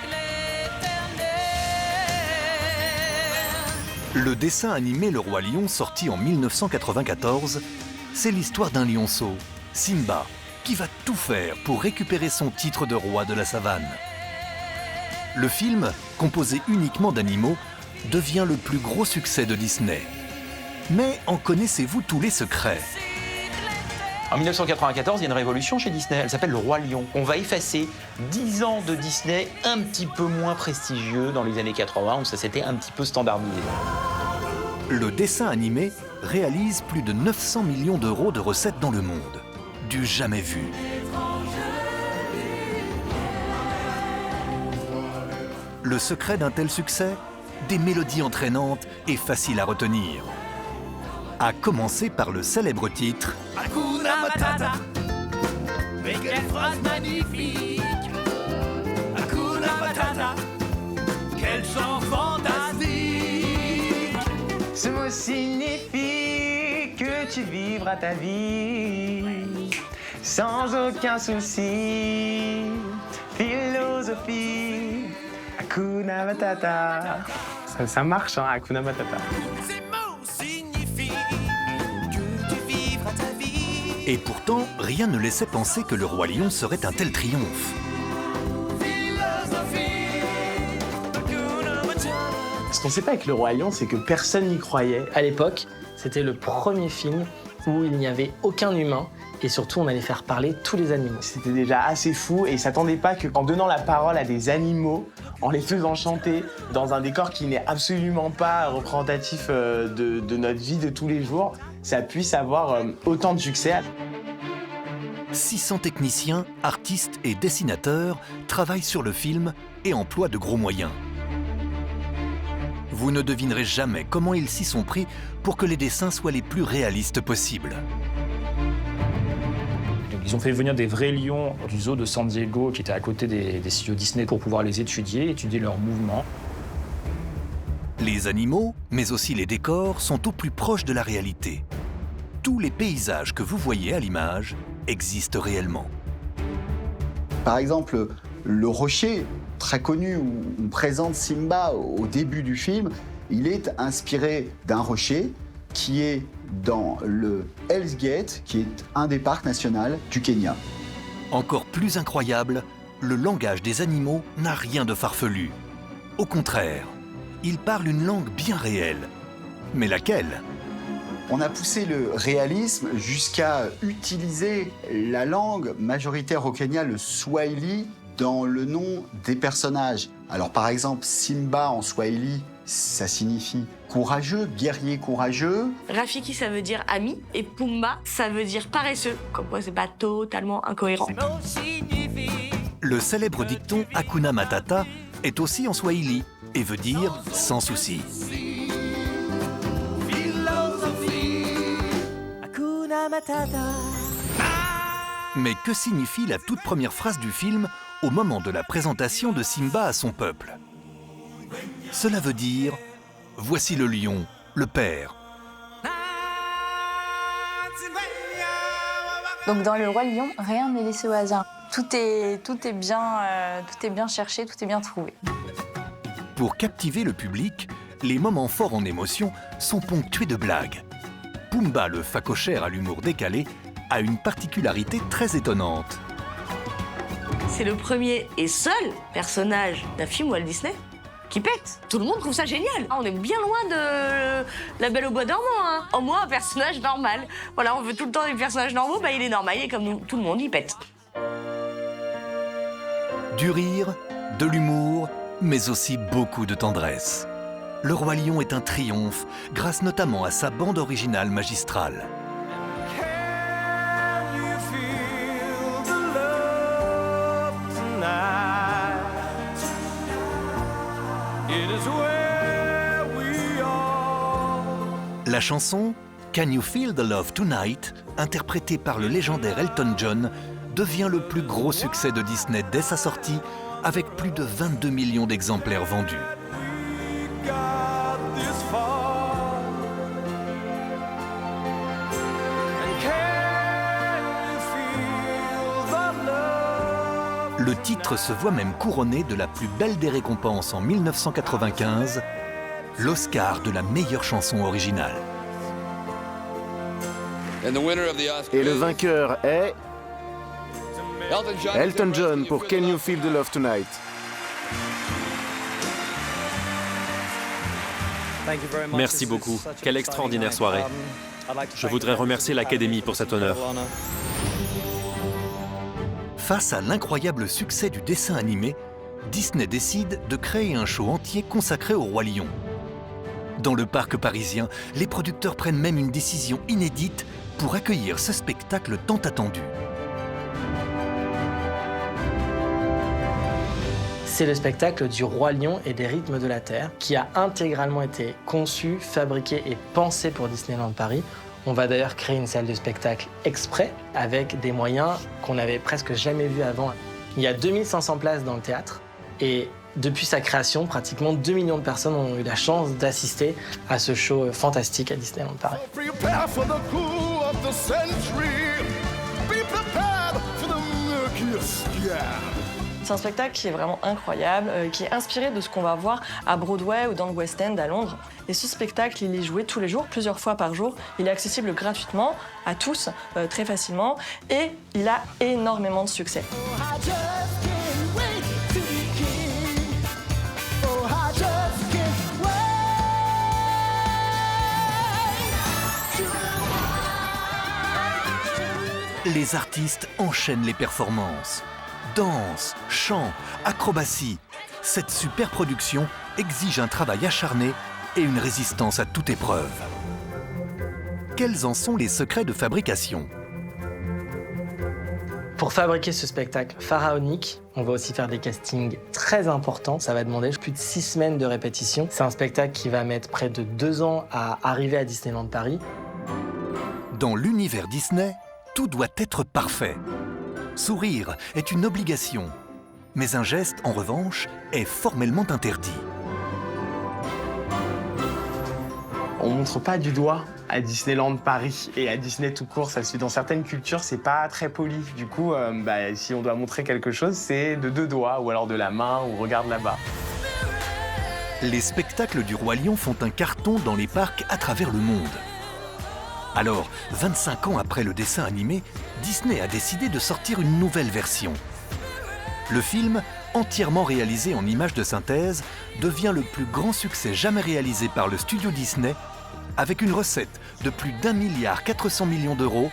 Le dessin animé Le Roi Lion, sorti en 1994, c'est l'histoire d'un lionceau, Simba, qui va tout faire pour récupérer son titre de roi de la savane. Le film, composé uniquement d'animaux, devient le plus gros succès de Disney. Mais en connaissez-vous tous les secrets ? En 1994, il y a une révolution chez Disney, elle s'appelle Le Roi Lion. On va effacer 10 ans de Disney un petit peu moins prestigieux dans les années 80, où ça s'était un petit peu standardisé. Le dessin animé réalise plus de 900 millions d'euros de recettes dans le monde. Du jamais vu. Le secret d'un tel succès? Des mélodies entraînantes et faciles à retenir. À commencer par le célèbre titre Hakuna Matata, mais quelle phrase magnifique! Hakuna Matata, quel chant fantastique! Ce mot signifie que tu vivras ta vie sans aucun souci. Philosophie, Hakuna Matata. Ça marche, hein, Hakuna Matata. Ces mots signifient que tu vivras ta vie. Et pourtant, rien ne laissait penser que le Roi Lion serait un tel triomphe. Ce qu'on ne sait pas avec Le Roi Lion, c'est que personne n'y croyait. À l'époque, c'était le premier film où il n'y avait aucun humain et surtout on allait faire parler tous les animaux. C'était déjà assez fou et ils ne s'attendaient pas qu'en donnant la parole à des animaux, en les faisant chanter dans un décor qui n'est absolument pas représentatif de notre vie de tous les jours, ça puisse avoir autant de succès. 600 techniciens, artistes et dessinateurs travaillent sur le film et emploient de gros moyens. Vous ne devinerez jamais comment ils s'y sont pris pour que les dessins soient les plus réalistes possibles. Ils ont fait venir des vrais lions du zoo de San Diego qui étaient à côté des studios Disney pour pouvoir les étudier leurs mouvements. Les animaux, mais aussi les décors, sont au plus proche de la réalité. Tous les paysages que vous voyez à l'image existent réellement. Par exemple, le rocher, très connu, où on présente Simba au début du film, il est inspiré d'un rocher qui est dans le Hell's Gate, qui est un des parcs nationaux du Kenya. Encore plus incroyable, le langage des animaux n'a rien de farfelu. Au contraire, ils parlent une langue bien réelle. Mais laquelle ? On a poussé le réalisme jusqu'à utiliser la langue majoritaire au Kenya, le Swahili, dans le nom des personnages. Alors par exemple, Simba en Swahili, ça signifie courageux, guerrier courageux. Rafiki, ça veut dire ami, et Pumba, ça veut dire paresseux. Comme quoi, c'est pas totalement incohérent. Le célèbre dicton Hakuna Matata est aussi en Swahili et veut dire sans souci. Hakuna Matata. Mais que signifie la toute première phrase du film au moment de la présentation de Simba à son peuple? Cela veut dire « Voici le lion, le père ». Donc dans Le Roi Lion, rien n'est laissé au hasard. Tout est bien cherché, tout est bien trouvé. Pour captiver le public, les moments forts en émotion sont ponctués de blagues. Pumba, le phacochère à l'humour décalé, a une particularité très étonnante. C'est le premier et seul personnage d'un film Walt Disney qui pète. Tout le monde trouve ça génial. On est bien loin de La Belle au bois dormant. Hein. Au moins, un personnage normal. Voilà, on veut tout le temps des personnages normaux, bah il est normal, il est comme nous, tout le monde, il pète. Du rire, de l'humour, mais aussi beaucoup de tendresse. Le Roi Lion est un triomphe, grâce notamment à sa bande originale magistrale. La chanson « Can You Feel the Love Tonight » interprétée par le légendaire Elton John, devient le plus gros succès de Disney dès sa sortie, avec plus de 22 millions d'exemplaires vendus. Le titre se voit même couronné de la plus belle des récompenses en 1995, l'Oscar de la meilleure chanson originale. Et le vainqueur est Elton John pour Can You Feel the Love Tonight. Merci beaucoup. Quelle extraordinaire soirée. Je voudrais remercier l'Académie pour cet honneur. Face à l'incroyable succès du dessin animé, Disney décide de créer un show entier consacré au Roi Lion. Dans le parc parisien, les producteurs prennent même une décision inédite pour accueillir ce spectacle tant attendu. C'est le spectacle du Roi Lion et des Rythmes de la Terre qui a intégralement été conçu, fabriqué et pensé pour Disneyland Paris. On va d'ailleurs créer une salle de spectacle exprès avec des moyens qu'on n'avait presque jamais vus avant. Il y a 2500 places dans le théâtre et depuis sa création, pratiquement 2 millions de personnes ont eu la chance d'assister à ce show fantastique à Disneyland Paris. C'est un spectacle qui est vraiment incroyable, qui est inspiré de ce qu'on va voir à Broadway ou dans le West End à Londres. Et ce spectacle, il est joué tous les jours, plusieurs fois par jour. Il est accessible gratuitement à tous, très facilement, et il a énormément de succès. Les artistes enchaînent les performances. Danse, chant, acrobatie. Cette super production exige un travail acharné et une résistance à toute épreuve. Quels en sont les secrets de fabrication ? Pour fabriquer ce spectacle pharaonique, on va aussi faire des castings très importants. Ça va demander plus de 6 semaines de répétition. C'est un spectacle qui va mettre près de 2 ans à arriver à Disneyland Paris. Dans l'univers Disney, tout doit être parfait. Sourire est une obligation, mais un geste, en revanche, est formellement interdit. On montre pas du doigt à Disneyland Paris et à Disney tout court. Ça se fait dans certaines cultures, c'est pas très poli. Du coup, si on doit montrer quelque chose, c'est de 2 doigts, ou alors de la main, ou regarde là-bas. Les spectacles du Roi Lion font un carton dans les parcs à travers le monde. Alors, 25 ans après le dessin animé, Disney a décidé de sortir une nouvelle version. Le film, entièrement réalisé en images de synthèse, devient le plus grand succès jamais réalisé par le studio Disney, avec une recette de plus d'1,4 milliard d'euros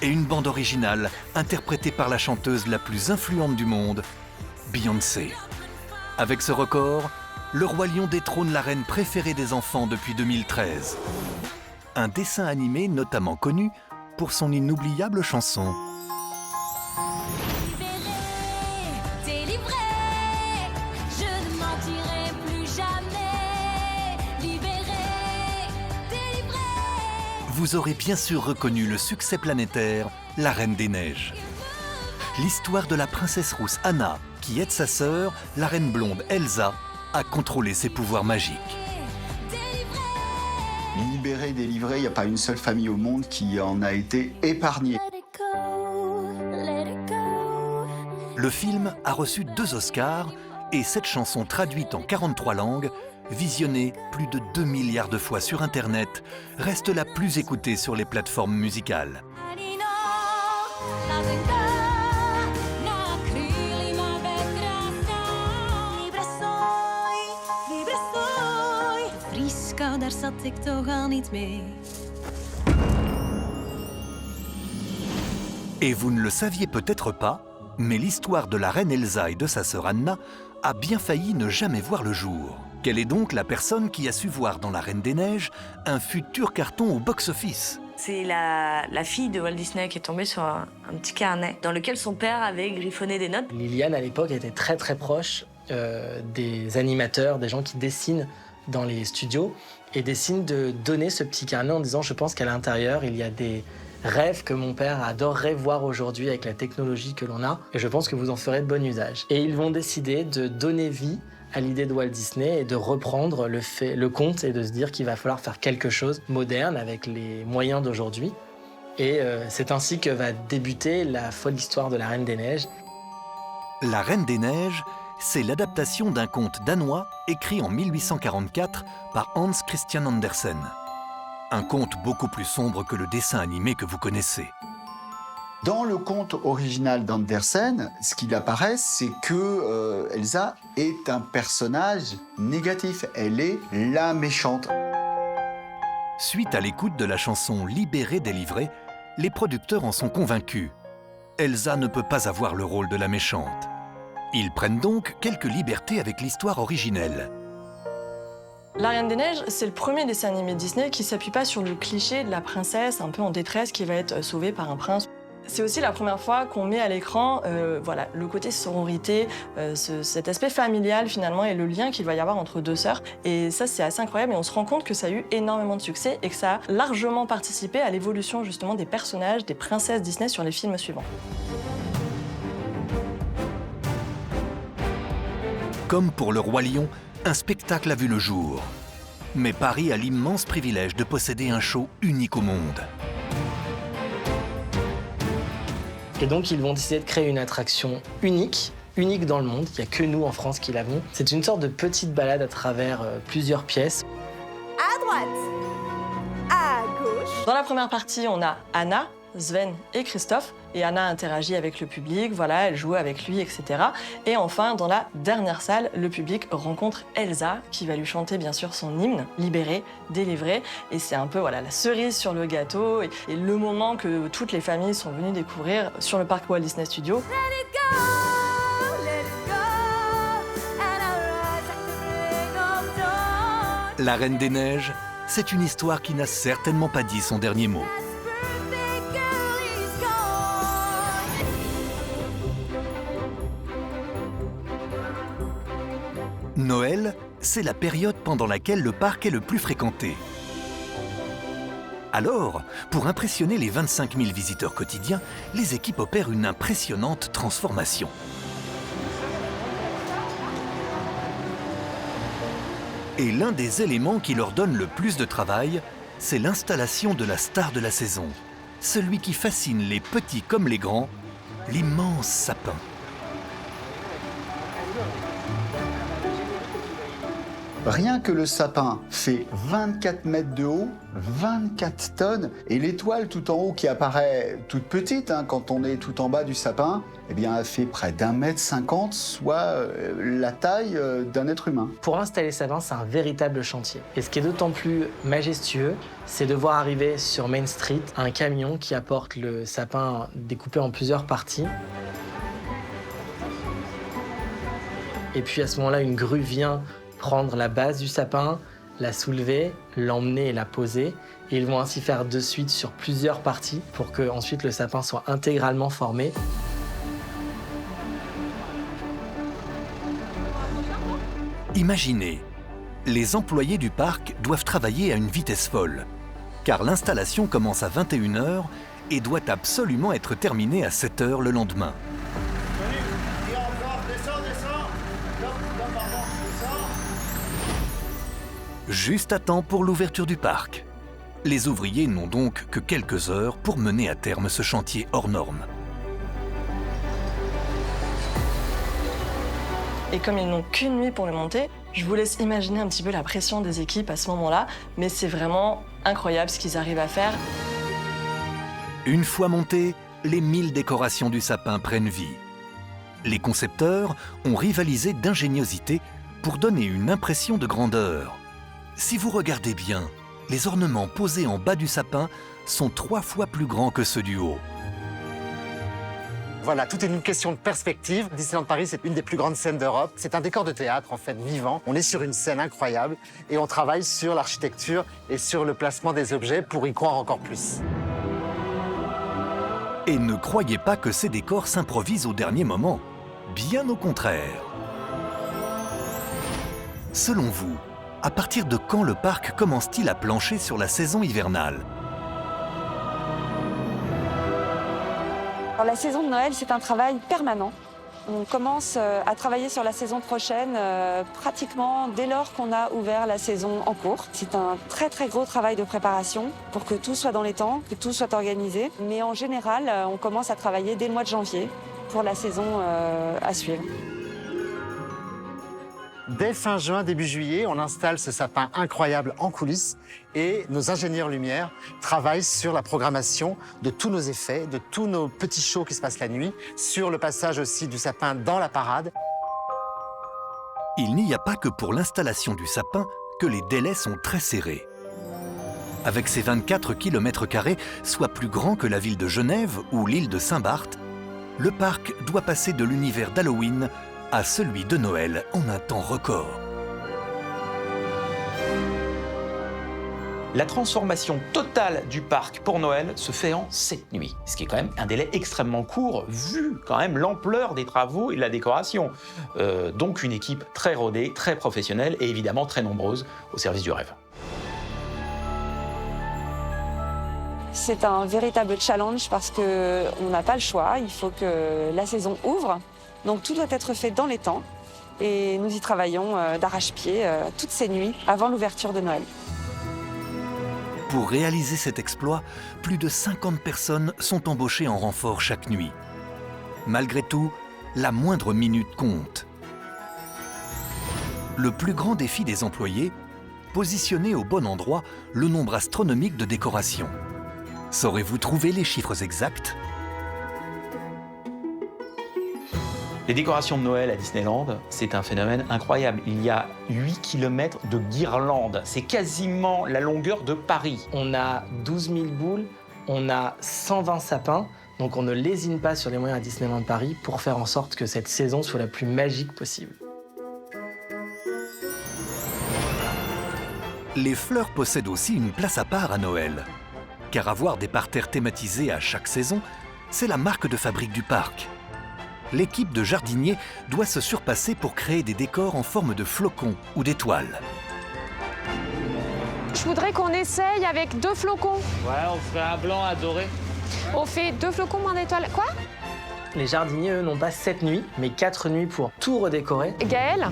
et une bande originale interprétée par la chanteuse la plus influente du monde, Beyoncé. Avec ce record, le Roi Lion détrône la reine préférée des enfants depuis 2013. Un dessin animé notamment connu pour son inoubliable chanson. Vous aurez bien sûr reconnu le succès planétaire La Reine des Neiges. L'histoire de la princesse rousse Anna, qui aide sa sœur, la reine blonde Elsa, à contrôler ses pouvoirs magiques. Libéré, délivré, il n'y a pas une seule famille au monde qui en a été épargnée. Le film a reçu 2 Oscars et cette chanson traduite en 43 langues, visionnée plus de 2 milliards de fois sur Internet, reste la plus écoutée sur les plateformes musicales. Et vous ne le saviez peut-être pas, mais l'histoire de la reine Elsa et de sa sœur Anna a bien failli ne jamais voir le jour. Quelle est donc la personne qui a su voir dans La Reine des Neiges un futur carton au box-office ? C'est la fille de Walt Disney qui est tombée sur un petit carnet dans lequel son père avait griffonné des notes. Liliane, à l'époque, était très très proche des animateurs, des gens qui dessinent dans les studios et décide de donner ce petit carnet en disant « Je pense qu'à l'intérieur, il y a des rêves que mon père adorerait voir aujourd'hui avec la technologie que l'on a et je pense que vous en ferez de bon usage. » Et ils vont décider de donner vie à l'idée de Walt Disney et de reprendre le conte et de se dire qu'il va falloir faire quelque chose moderne avec les moyens d'aujourd'hui. Et c'est ainsi que va débuter la folle histoire de la Reine des Neiges. La Reine des Neiges, c'est l'adaptation d'un conte danois écrit en 1844 par Hans Christian Andersen. Un conte beaucoup plus sombre que le dessin animé que vous connaissez. Dans le conte original d'Andersen, ce qu'il apparaît, c'est que Elsa est un personnage négatif. Elle est la méchante. Suite à l'écoute de la chanson « Libéré, délivré », les producteurs en sont convaincus. Elsa ne peut pas avoir le rôle de la méchante. Ils prennent donc quelques libertés avec l'histoire originelle. La Reine des Neiges, c'est le premier dessin animé Disney qui s'appuie pas sur le cliché de la princesse un peu en détresse qui va être sauvée par un prince. C'est aussi la première fois qu'on met à l'écran voilà, le côté sororité, cet aspect familial finalement et le lien qu'il va y avoir entre deux sœurs. Et ça, c'est assez incroyable et on se rend compte que ça a eu énormément de succès et que ça a largement participé à l'évolution justement des personnages, des princesses Disney sur les films suivants. Comme pour le Roi Lion, un spectacle a vu le jour. Mais Paris a l'immense privilège de posséder un show unique au monde. Et donc, ils vont décider de créer une attraction unique dans le monde. Il n'y a que nous en France qui l'avons. C'est une sorte de petite balade à travers plusieurs pièces. À droite, à gauche. Dans la première partie, on a Anna, Sven et Christophe. Et Anna interagit avec le public, voilà, elle joue avec lui, etc. Et enfin, dans la dernière salle, le public rencontre Elsa, qui va lui chanter bien sûr son hymne, Libérée, délivrée. Et c'est un peu voilà, la cerise sur le gâteau et le moment que toutes les familles sont venues découvrir sur le parc Walt Disney Studios. La Reine des Neiges, c'est une histoire qui n'a certainement pas dit son dernier mot. Noël, c'est la période pendant laquelle le parc est le plus fréquenté. Alors, pour impressionner les 25 000 visiteurs quotidiens, les équipes opèrent une impressionnante transformation. Et l'un des éléments qui leur donne le plus de travail, c'est l'installation de la star de la saison. Celui qui fascine les petits comme les grands, l'immense sapin. Rien que le sapin fait 24 mètres de haut, 24 tonnes, et l'étoile tout en haut qui apparaît toute petite quand on est tout en bas du sapin, eh bien, elle fait près d'1,50 m, soit la taille d'un être humain. Pour installer le sapin, c'est un véritable chantier. Et ce qui est d'autant plus majestueux, c'est de voir arriver sur Main Street un camion qui apporte le sapin découpé en plusieurs parties. Et puis à ce moment-là, une grue vient prendre la base du sapin, la soulever, l'emmener et la poser. Et ils vont ainsi faire de suite sur plusieurs parties pour que ensuite le sapin soit intégralement formé. Imaginez, les employés du parc doivent travailler à une vitesse folle, car l'installation commence à 21 h et doit absolument être terminée à 7 h le lendemain. Juste à temps pour l'ouverture du parc. Les ouvriers n'ont donc que quelques heures pour mener à terme ce chantier hors norme. Et comme ils n'ont qu'une nuit pour le monter, je vous laisse imaginer un petit peu la pression des équipes à ce moment-là, mais c'est vraiment incroyable ce qu'ils arrivent à faire. Une fois montés, les 1000 décorations du sapin prennent vie. Les concepteurs ont rivalisé d'ingéniosité pour donner une impression de grandeur. Si vous regardez bien, les ornements posés en bas du sapin sont 3 fois plus grands que ceux du haut. Voilà, tout est une question de perspective. Disneyland Paris, c'est une des plus grandes scènes d'Europe. C'est un décor de théâtre, en fait, vivant. On est sur une scène incroyable et on travaille sur l'architecture et sur le placement des objets pour y croire encore plus. Et ne croyez pas que ces décors s'improvisent au dernier moment. Bien au contraire. Selon vous, à partir de quand le parc commence-t-il à plancher sur la saison hivernale ? Alors, la saison de Noël, c'est un travail permanent. On commence à travailler sur la saison prochaine pratiquement dès lors qu'on a ouvert la saison en cours. C'est un très très gros travail de préparation pour que tout soit dans les temps, que tout soit organisé. Mais en général, on commence à travailler dès le mois de janvier pour la saison à suivre. Dès fin juin, début juillet, on installe ce sapin incroyable en coulisses et nos ingénieurs lumière travaillent sur la programmation de tous nos effets, de tous nos petits shows qui se passent la nuit, sur le passage aussi du sapin dans la parade. Il n'y a pas que pour l'installation du sapin que les délais sont très serrés. Avec ses 24 km², soit plus grand que la ville de Genève ou l'île de Saint-Barth, le parc doit passer de l'univers d'Halloween à celui de Noël en un temps record. La transformation totale du parc pour Noël se fait en 7 nuits, ce qui est quand même un délai extrêmement court vu quand même l'ampleur des travaux et de la décoration. Donc une équipe très rodée, très professionnelle et évidemment très nombreuse au service du rêve. C'est un véritable challenge parce qu'on n'a pas le choix, il faut que la saison ouvre. Donc tout doit être fait dans les temps et nous y travaillons d'arrache-pied toutes ces nuits avant l'ouverture de Noël. Pour réaliser cet exploit, plus de 50 personnes sont embauchées en renfort chaque nuit. Malgré tout, la moindre minute compte. Le plus grand défi des employés, positionner au bon endroit le nombre astronomique de décorations. Saurez-vous trouver les chiffres exacts ? Les décorations de Noël à Disneyland, c'est un phénomène incroyable. Il y a 8 km de guirlandes. C'est quasiment la longueur de Paris. On a 12 000 boules, on a 120 sapins. Donc on ne lésine pas sur les moyens à Disneyland Paris pour faire en sorte que cette saison soit la plus magique possible. Les fleurs possèdent aussi une place à part à Noël. Car avoir des parterres thématisés à chaque saison, c'est la marque de fabrique du parc. L'équipe de jardiniers doit se surpasser pour créer des décors en forme de flocons ou d'étoiles. Je voudrais qu'on essaye avec 2 flocons. Ouais, on ferait un blanc à doré. On fait 2 flocons moins d'étoiles. Quoi? Les jardiniers, eux, n'ont pas 7 nuits, mais 4 nuits pour tout redécorer. Gaëlle,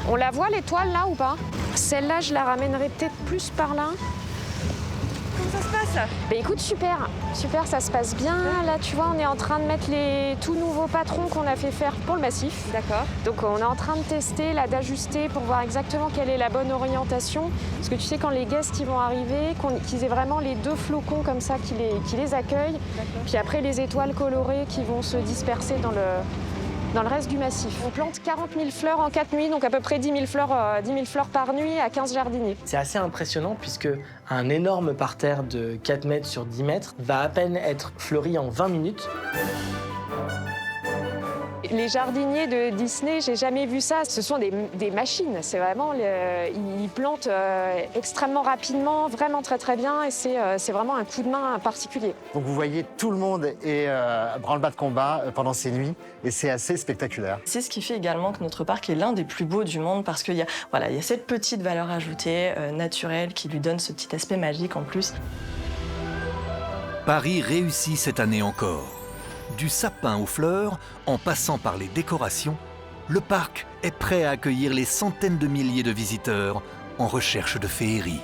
on la voit l'étoile là ou pas? Celle-là, je la ramènerai peut-être plus par là. Comment ça se passe? Bah écoute, super, ça se passe bien. Là, tu vois, on est en train de mettre les tout nouveaux patrons qu'on a fait faire pour le massif. D'accord. Donc on est en train de tester, là, d'ajuster pour voir exactement quelle est la bonne orientation. Parce que tu sais, quand les guests ils vont arriver, qu'ils aient vraiment les 2 flocons comme ça qui les accueillent. Puis après, les étoiles colorées qui vont se disperser dans le reste du massif. On plante 40 000 fleurs en 4 nuits, donc à peu près 10 000 fleurs par nuit à 15 jardiniers. C'est assez impressionnant puisque un énorme parterre de 4 mètres sur 10 mètres va à peine être fleuri en 20 minutes. Les jardiniers de Disney, j'ai jamais vu ça. Ce sont des machines. C'est vraiment, ils plantent extrêmement rapidement, vraiment très très bien, et c'est vraiment un coup de main particulier. Donc vous voyez, tout le monde est branle-bas de combat pendant ces nuits, et c'est assez spectaculaire. C'est ce qui fait également que notre parc est l'un des plus beaux du monde, parce qu'il y a cette petite valeur ajoutée naturelle qui lui donne ce petit aspect magique en plus. Paris réussit cette année encore. Du sapin aux fleurs, en passant par les décorations, le parc est prêt à accueillir les centaines de milliers de visiteurs en recherche de féerie.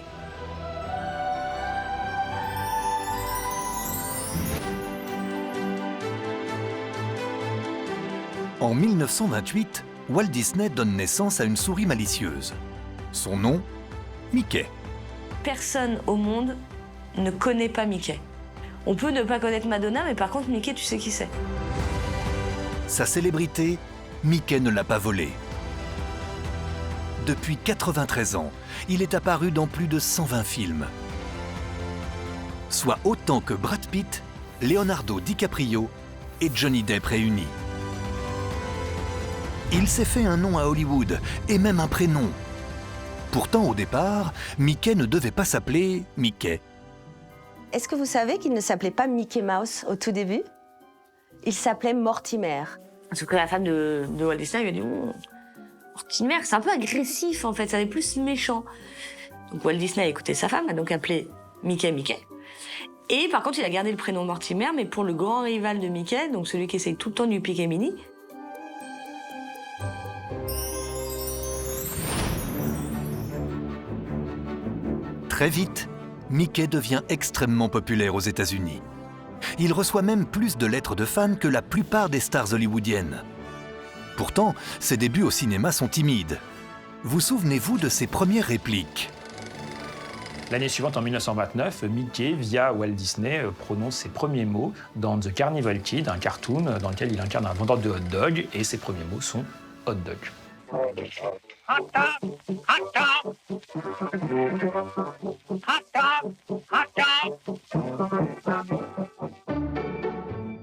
En 1928, Walt Disney donne naissance à une souris malicieuse. Son nom, Mickey. Personne au monde ne connaît pas Mickey. On peut ne pas connaître Madonna, mais par contre, Mickey, tu sais qui c'est. Sa célébrité, Mickey ne l'a pas volée. Depuis 93 ans, il est apparu dans plus de 120 films. Soit autant que Brad Pitt, Leonardo DiCaprio et Johnny Depp réunis. Il s'est fait un nom à Hollywood, et même un prénom. Pourtant, au départ, Mickey ne devait pas s'appeler Mickey. Est-ce que vous savez qu'il ne s'appelait pas Mickey Mouse au tout début? Il s'appelait Mortimer. Parce que la femme de Walt Disney lui a dit Mortimer, c'est un peu agressif en fait, ça est plus méchant. Donc Walt Disney a écouté sa femme, a donc appelé Mickey. Et par contre, il a gardé le prénom Mortimer, mais pour le grand rival de Mickey, donc celui qui essaye tout le temps de lui piquer Minnie. Très vite, Mickey devient extrêmement populaire aux États-Unis. Il reçoit même plus de lettres de fans que la plupart des stars hollywoodiennes. Pourtant, ses débuts au cinéma sont timides. Vous souvenez-vous de ses premières répliques? L'année suivante, en 1929, Mickey, via Walt Disney, prononce ses premiers mots dans The Carnival Kid, un cartoon dans lequel il incarne un vendeur de hot dog, et ses premiers mots sont hot dog. Hot dog, hot dog. Hot dog, hot dog.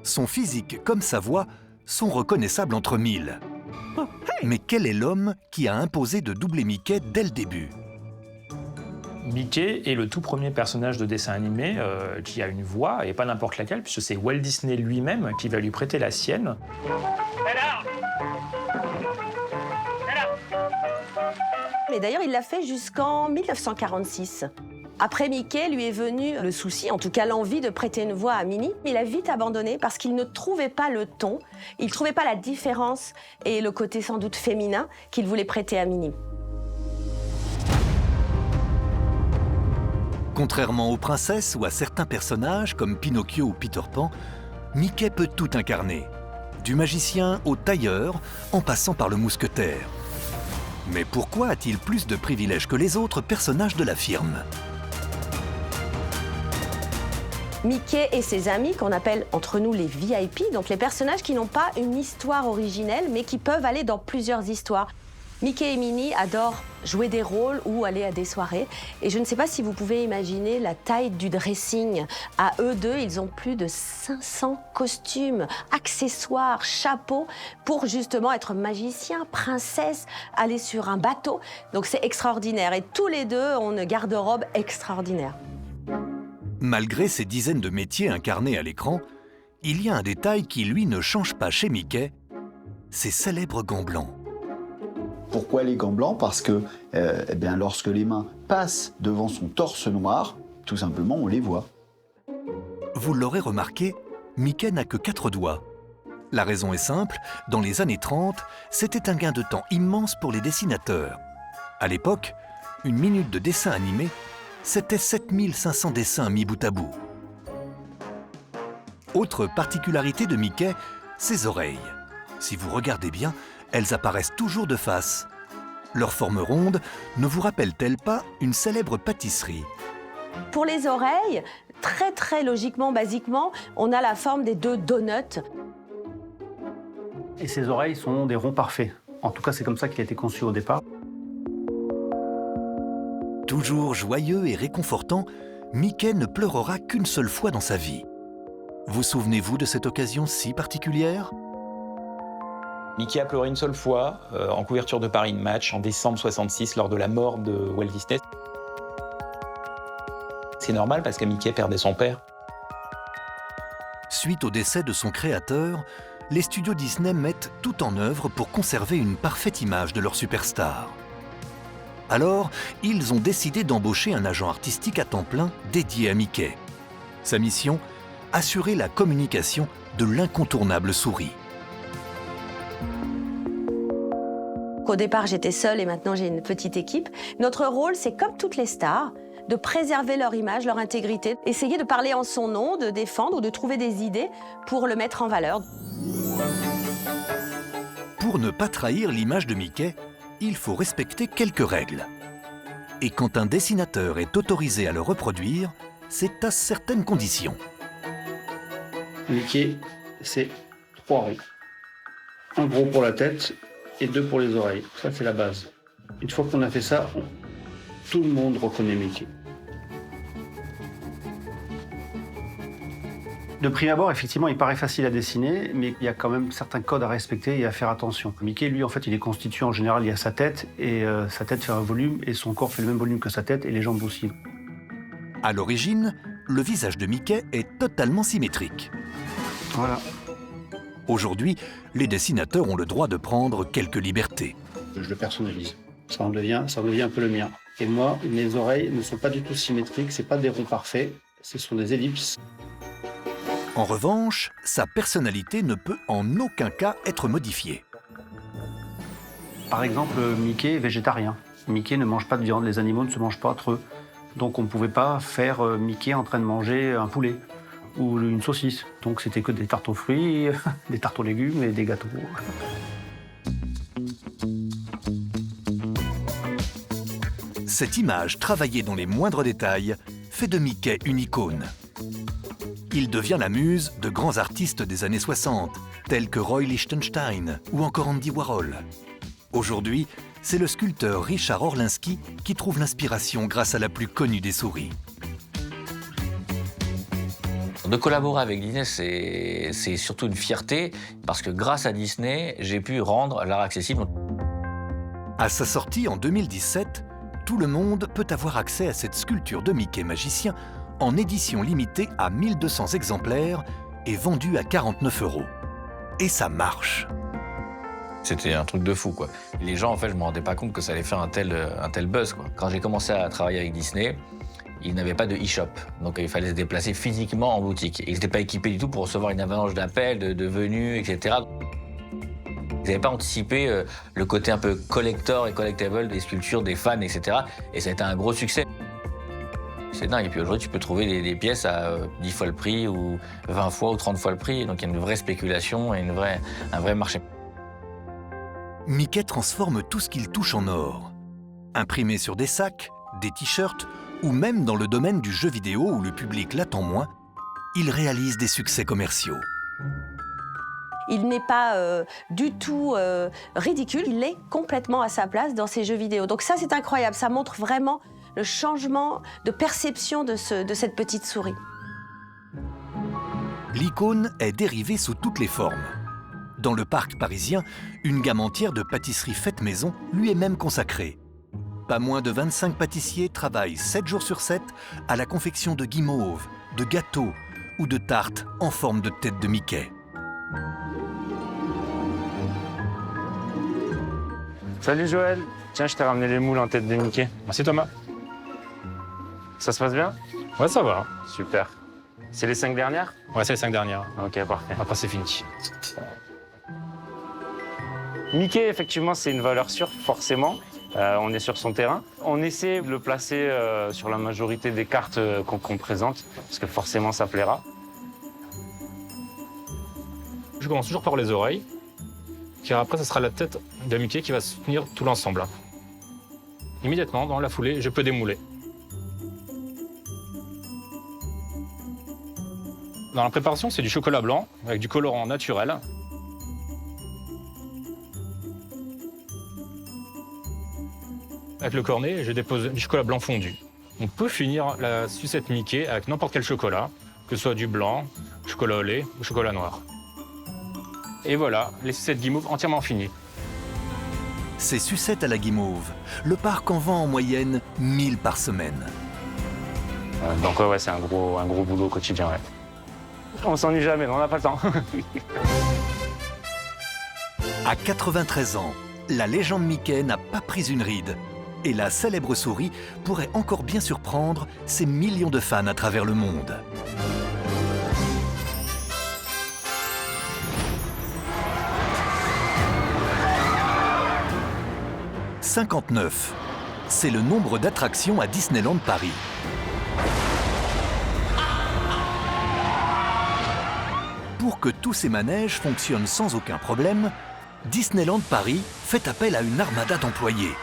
Son physique comme sa voix sont reconnaissables entre mille. Mais quel est l'homme qui a imposé de doubler Mickey dès le début? Mickey est le tout premier personnage de dessin animé qui a une voix, et pas n'importe laquelle, puisque c'est Walt Disney lui-même qui va lui prêter la sienne. Et d'ailleurs, il l'a fait jusqu'en 1946. Après Mickey, lui est venu le souci, en tout cas l'envie de prêter une voix à Minnie. Il a vite abandonné parce qu'il ne trouvait pas le ton, il ne trouvait pas la différence et le côté sans doute féminin qu'il voulait prêter à Minnie. Contrairement aux princesses ou à certains personnages comme Pinocchio ou Peter Pan, Mickey peut tout incarner, du magicien au tailleur en passant par le mousquetaire. Mais pourquoi a-t-il plus de privilèges que les autres personnages de la firme ? Mickey et ses amis, qu'on appelle entre nous les VIP, donc les personnages qui n'ont pas une histoire originelle, mais qui peuvent aller dans plusieurs histoires. Mickey et Minnie adorent jouer des rôles ou aller à des soirées. Et je ne sais pas si vous pouvez imaginer la taille du dressing. À eux deux, ils ont plus de 500 costumes, accessoires, chapeaux, pour justement être magiciens, princesses, aller sur un bateau. Donc c'est extraordinaire. Et tous les deux ont une garde-robe extraordinaire. Malgré ces dizaines de métiers incarnés à l'écran, il y a un détail qui, lui, ne change pas chez Mickey, ses célèbres gants blancs. Pourquoi les gants blancs? Parce que lorsque les mains passent devant son torse noir, tout simplement, on les voit. Vous l'aurez remarqué, Mickey n'a que 4 doigts. La raison est simple, dans les années 30, c'était un gain de temps immense pour les dessinateurs. À l'époque, une minute de dessin animé, c'était 7500 dessins mis bout à bout. Autre particularité de Mickey, ses oreilles. Si vous regardez bien, elles apparaissent toujours de face. Leur forme ronde ne vous rappelle-t-elle pas une célèbre pâtisserie? Pour les oreilles, très logiquement, basiquement, on a la forme des 2 donuts. Et ses oreilles sont des ronds parfaits. En tout cas, c'est comme ça qu'il a été conçu au départ. Toujours joyeux et réconfortant, Mickey ne pleurera qu'une seule fois dans sa vie. Vous souvenez-vous de cette occasion si particulière? Mickey a pleuré une seule fois en couverture de Paris Match en décembre 66 lors de la mort de Walt Disney. C'est normal parce que Mickey perdait son père. Suite au décès de son créateur, les studios Disney mettent tout en œuvre pour conserver une parfaite image de leur superstar. Alors, ils ont décidé d'embaucher un agent artistique à temps plein dédié à Mickey. Sa mission, assurer la communication de l'incontournable souris. Au départ, j'étais seule et maintenant j'ai une petite équipe. Notre rôle, c'est comme toutes les stars, de préserver leur image, leur intégrité, essayer de parler en son nom, de défendre ou de trouver des idées pour le mettre en valeur. Pour ne pas trahir l'image de Mickey, il faut respecter quelques règles. Et quand un dessinateur est autorisé à le reproduire, c'est à certaines conditions. Mickey, c'est 3 ronds. Un gros pour la tête et 2 pour les oreilles. Ça, c'est la base. Une fois qu'on a fait ça, tout le monde reconnaît Mickey. De prime abord, effectivement, il paraît facile à dessiner, mais il y a quand même certains codes à respecter et à faire attention. Mickey, lui, en fait, il est constitué en général, il y a sa tête, et sa tête fait un volume, et son corps fait le même volume que sa tête, et les jambes aussi. À l'origine, le visage de Mickey est totalement symétrique. Voilà. Aujourd'hui, les dessinateurs ont le droit de prendre quelques libertés. Je le personnalise. Ça en devient un peu le mien. Et moi, mes oreilles ne sont pas du tout symétriques, c'est pas des ronds parfaits, ce sont des ellipses. En revanche, sa personnalité ne peut en aucun cas être modifiée. Par exemple, Mickey est végétarien. Mickey ne mange pas de viande, les animaux ne se mangent pas entre eux. Donc on ne pouvait pas faire Mickey en train de manger un poulet ou une saucisse. Donc c'était que des tartes aux fruits, des tartes aux légumes et des gâteaux. Cette image, travaillée dans les moindres détails, fait de Mickey une icône. Il devient la muse de grands artistes des années 60, tels que Roy Lichtenstein ou encore Andy Warhol. Aujourd'hui, c'est le sculpteur Richard Orlinski qui trouve l'inspiration grâce à la plus connue des souris. De collaborer avec Disney, c'est surtout une fierté, parce que grâce à Disney, j'ai pu rendre l'art accessible. À sa sortie en 2017, tout le monde peut avoir accès à cette sculpture de Mickey magicien en édition limitée à 1200 exemplaires et vendue à 49 €. Et ça marche. C'était un truc de fou, quoi. Les gens, en fait, je me rendais pas compte que ça allait faire un tel buzz, quoi. Quand j'ai commencé à travailler avec Disney, ils n'avaient pas de e-shop, donc il fallait se déplacer physiquement en boutique. Et ils n'étaient pas équipés du tout pour recevoir une avalanche d'appels, de venues, etc. Ils n'avaient pas anticipé le côté un peu collector et collectible des sculptures, des fans, etc. Et ça a été un gros succès. C'est dingue. Et puis aujourd'hui, tu peux trouver des pièces à 10 fois le prix, ou 20 fois, ou 30 fois le prix. Donc il y a une vraie spéculation et un vrai marché. Mickey transforme tout ce qu'il touche en or. Imprimé sur des sacs, des t-shirts, ou même dans le domaine du jeu vidéo où le public l'attend moins, il réalise des succès commerciaux. Il n'est pas du tout ridicule, il est complètement à sa place dans ces jeux vidéo. Donc ça, c'est incroyable, ça montre vraiment le changement de perception de cette petite souris. L'icône est dérivée sous toutes les formes. Dans le parc parisien, une gamme entière de pâtisseries faites maison lui est même consacrée. Pas moins de 25 pâtissiers travaillent 7 jours sur 7 à la confection de guimauves, de gâteaux ou de tartes en forme de tête de Mickey. Salut Joël, tiens, je t'ai ramené les moules en tête de Mickey. Merci Thomas. Ça se passe bien? Ouais, ça va. Super. C'est les 5 dernières? Ouais, c'est les 5 dernières. Ok, parfait. Après, c'est fini. Mickey, effectivement, c'est une valeur sûre, forcément. On est sur son terrain. On essaie de le placer sur la majorité des cartes qu'on présente, parce que forcément, ça plaira. Je commence toujours par les oreilles, car après, ce sera la tête de Mickey qui va soutenir tout l'ensemble. Immédiatement, dans la foulée, je peux démouler. Dans la préparation, c'est du chocolat blanc avec du colorant naturel. Avec le cornet, je dépose du chocolat blanc fondu. On peut finir la sucette Mickey avec n'importe quel chocolat, que ce soit du blanc, chocolat au lait ou chocolat noir. Et voilà, les sucettes guimauve entièrement finies. Ces sucettes à la guimauve, le parc en vend en moyenne 1000 par semaine. Donc ouais, c'est un gros boulot au quotidien, ouais. On s'ennuie jamais, on n'a pas le temps. À 93 ans, la légende Mickey n'a pas pris une ride. Et la célèbre souris pourrait encore bien surprendre ses millions de fans à travers le monde. « 59 », c'est le nombre d'attractions à Disneyland Paris. Pour que tous ces manèges fonctionnent sans aucun problème, Disneyland Paris fait appel à une armada d'employés.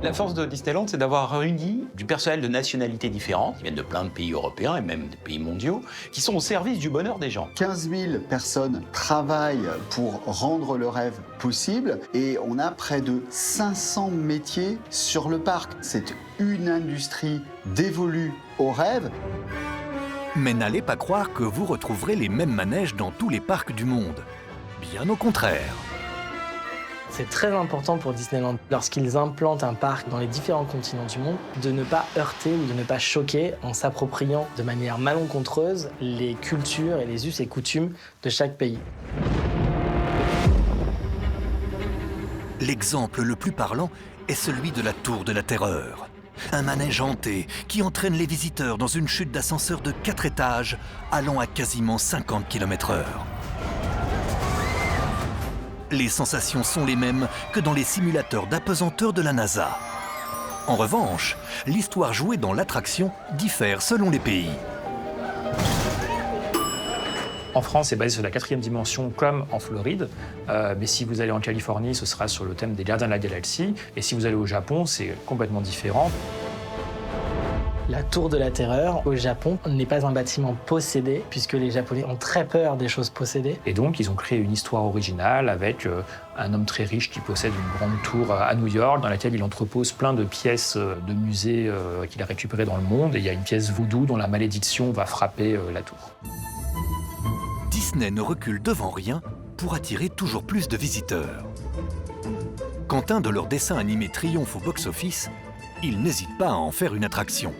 La force de Disneyland, c'est d'avoir réuni du personnel de nationalités différentes, qui viennent de plein de pays européens et même des pays mondiaux, qui sont au service du bonheur des gens. 15 000 personnes travaillent pour rendre le rêve possible et on a près de 500 métiers sur le parc. C'est une industrie dévolue au rêve. Mais n'allez pas croire que vous retrouverez les mêmes manèges dans tous les parcs du monde. Bien au contraire. C'est très important pour Disneyland, lorsqu'ils implantent un parc dans les différents continents du monde, de ne pas heurter ou de ne pas choquer en s'appropriant de manière malencontreuse les cultures et les us et coutumes de chaque pays. L'exemple le plus parlant est celui de la Tour de la Terreur. Un manège hanté qui entraîne les visiteurs dans une chute d'ascenseur de 4 étages allant à quasiment 50 km/h. Les sensations sont les mêmes que dans les simulateurs d'apesanteur de la NASA. En revanche, l'histoire jouée dans l'attraction diffère selon les pays. En France, c'est basé sur la 4e dimension comme en Floride. Mais si vous allez en Californie, ce sera sur le thème des gardiens de la galaxie. Et si vous allez au Japon, c'est complètement différent. La Tour de la Terreur, au Japon, n'est pas un bâtiment possédé, puisque les Japonais ont très peur des choses possédées. Et donc, ils ont créé une histoire originale avec un homme très riche qui possède une grande tour à New York, dans laquelle il entrepose plein de pièces de musées qu'il a récupérées dans le monde. Et il y a une pièce voodoo dont la malédiction va frapper la tour. Disney ne recule devant rien pour attirer toujours plus de visiteurs. Quand un de leurs dessins animés triomphe au box-office, ils n'hésitent pas à en faire une attraction.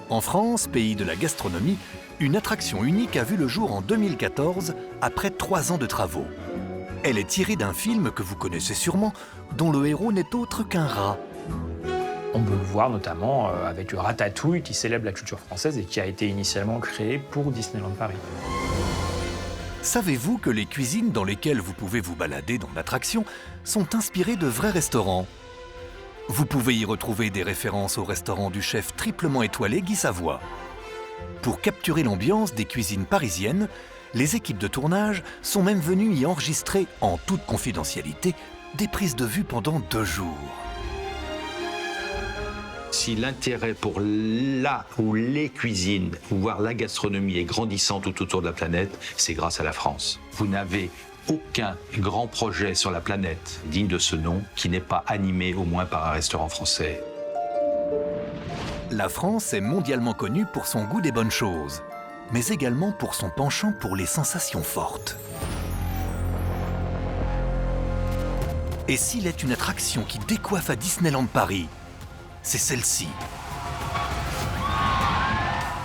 En France, pays de la gastronomie, une attraction unique a vu le jour en 2014, après 3 ans de travaux. Elle est tirée d'un film que vous connaissez sûrement, dont le héros n'est autre qu'un rat. On peut le voir notamment avec le Ratatouille qui célèbre la culture française et qui a été initialement créé pour Disneyland Paris. Savez-vous que les cuisines dans lesquelles vous pouvez vous balader dans l'attraction sont inspirées de vrais restaurants? Vous pouvez y retrouver des références au restaurant du chef triplement étoilé Guy Savoy. Pour capturer l'ambiance des cuisines parisiennes, les équipes de tournage sont même venues y enregistrer, en toute confidentialité, des prises de vue pendant 2 jours. Si l'intérêt pour la ou les cuisines, voire la gastronomie est grandissant tout autour de la planète, c'est grâce à la France. Vous n'avez aucun grand projet sur la planète digne de ce nom qui n'est pas animé au moins par un restaurant français. La France est mondialement connue pour son goût des bonnes choses, mais également pour son penchant pour les sensations fortes. Et s'il est une attraction qui décoiffe à Disneyland Paris, c'est celle-ci.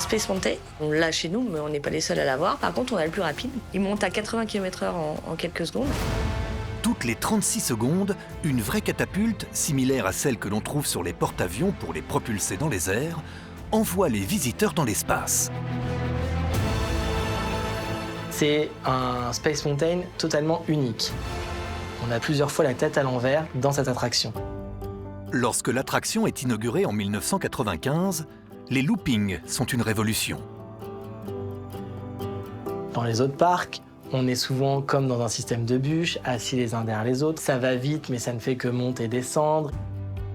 Space Mountain, on l'a chez nous, mais on n'est pas les seuls à l'avoir. Par contre, on a le plus rapide. Il monte à 80 km/h en quelques secondes. Toutes les 36 secondes, une vraie catapulte, similaire à celle que l'on trouve sur les porte-avions pour les propulser dans les airs, envoie les visiteurs dans l'espace. C'est un Space Mountain totalement unique. On a plusieurs fois la tête à l'envers dans cette attraction. Lorsque l'attraction est inaugurée en 1995, les loopings sont une révolution. Dans les autres parcs, on est souvent comme dans un système de bûches, assis les uns derrière les autres. Ça va vite, mais ça ne fait que monter et descendre.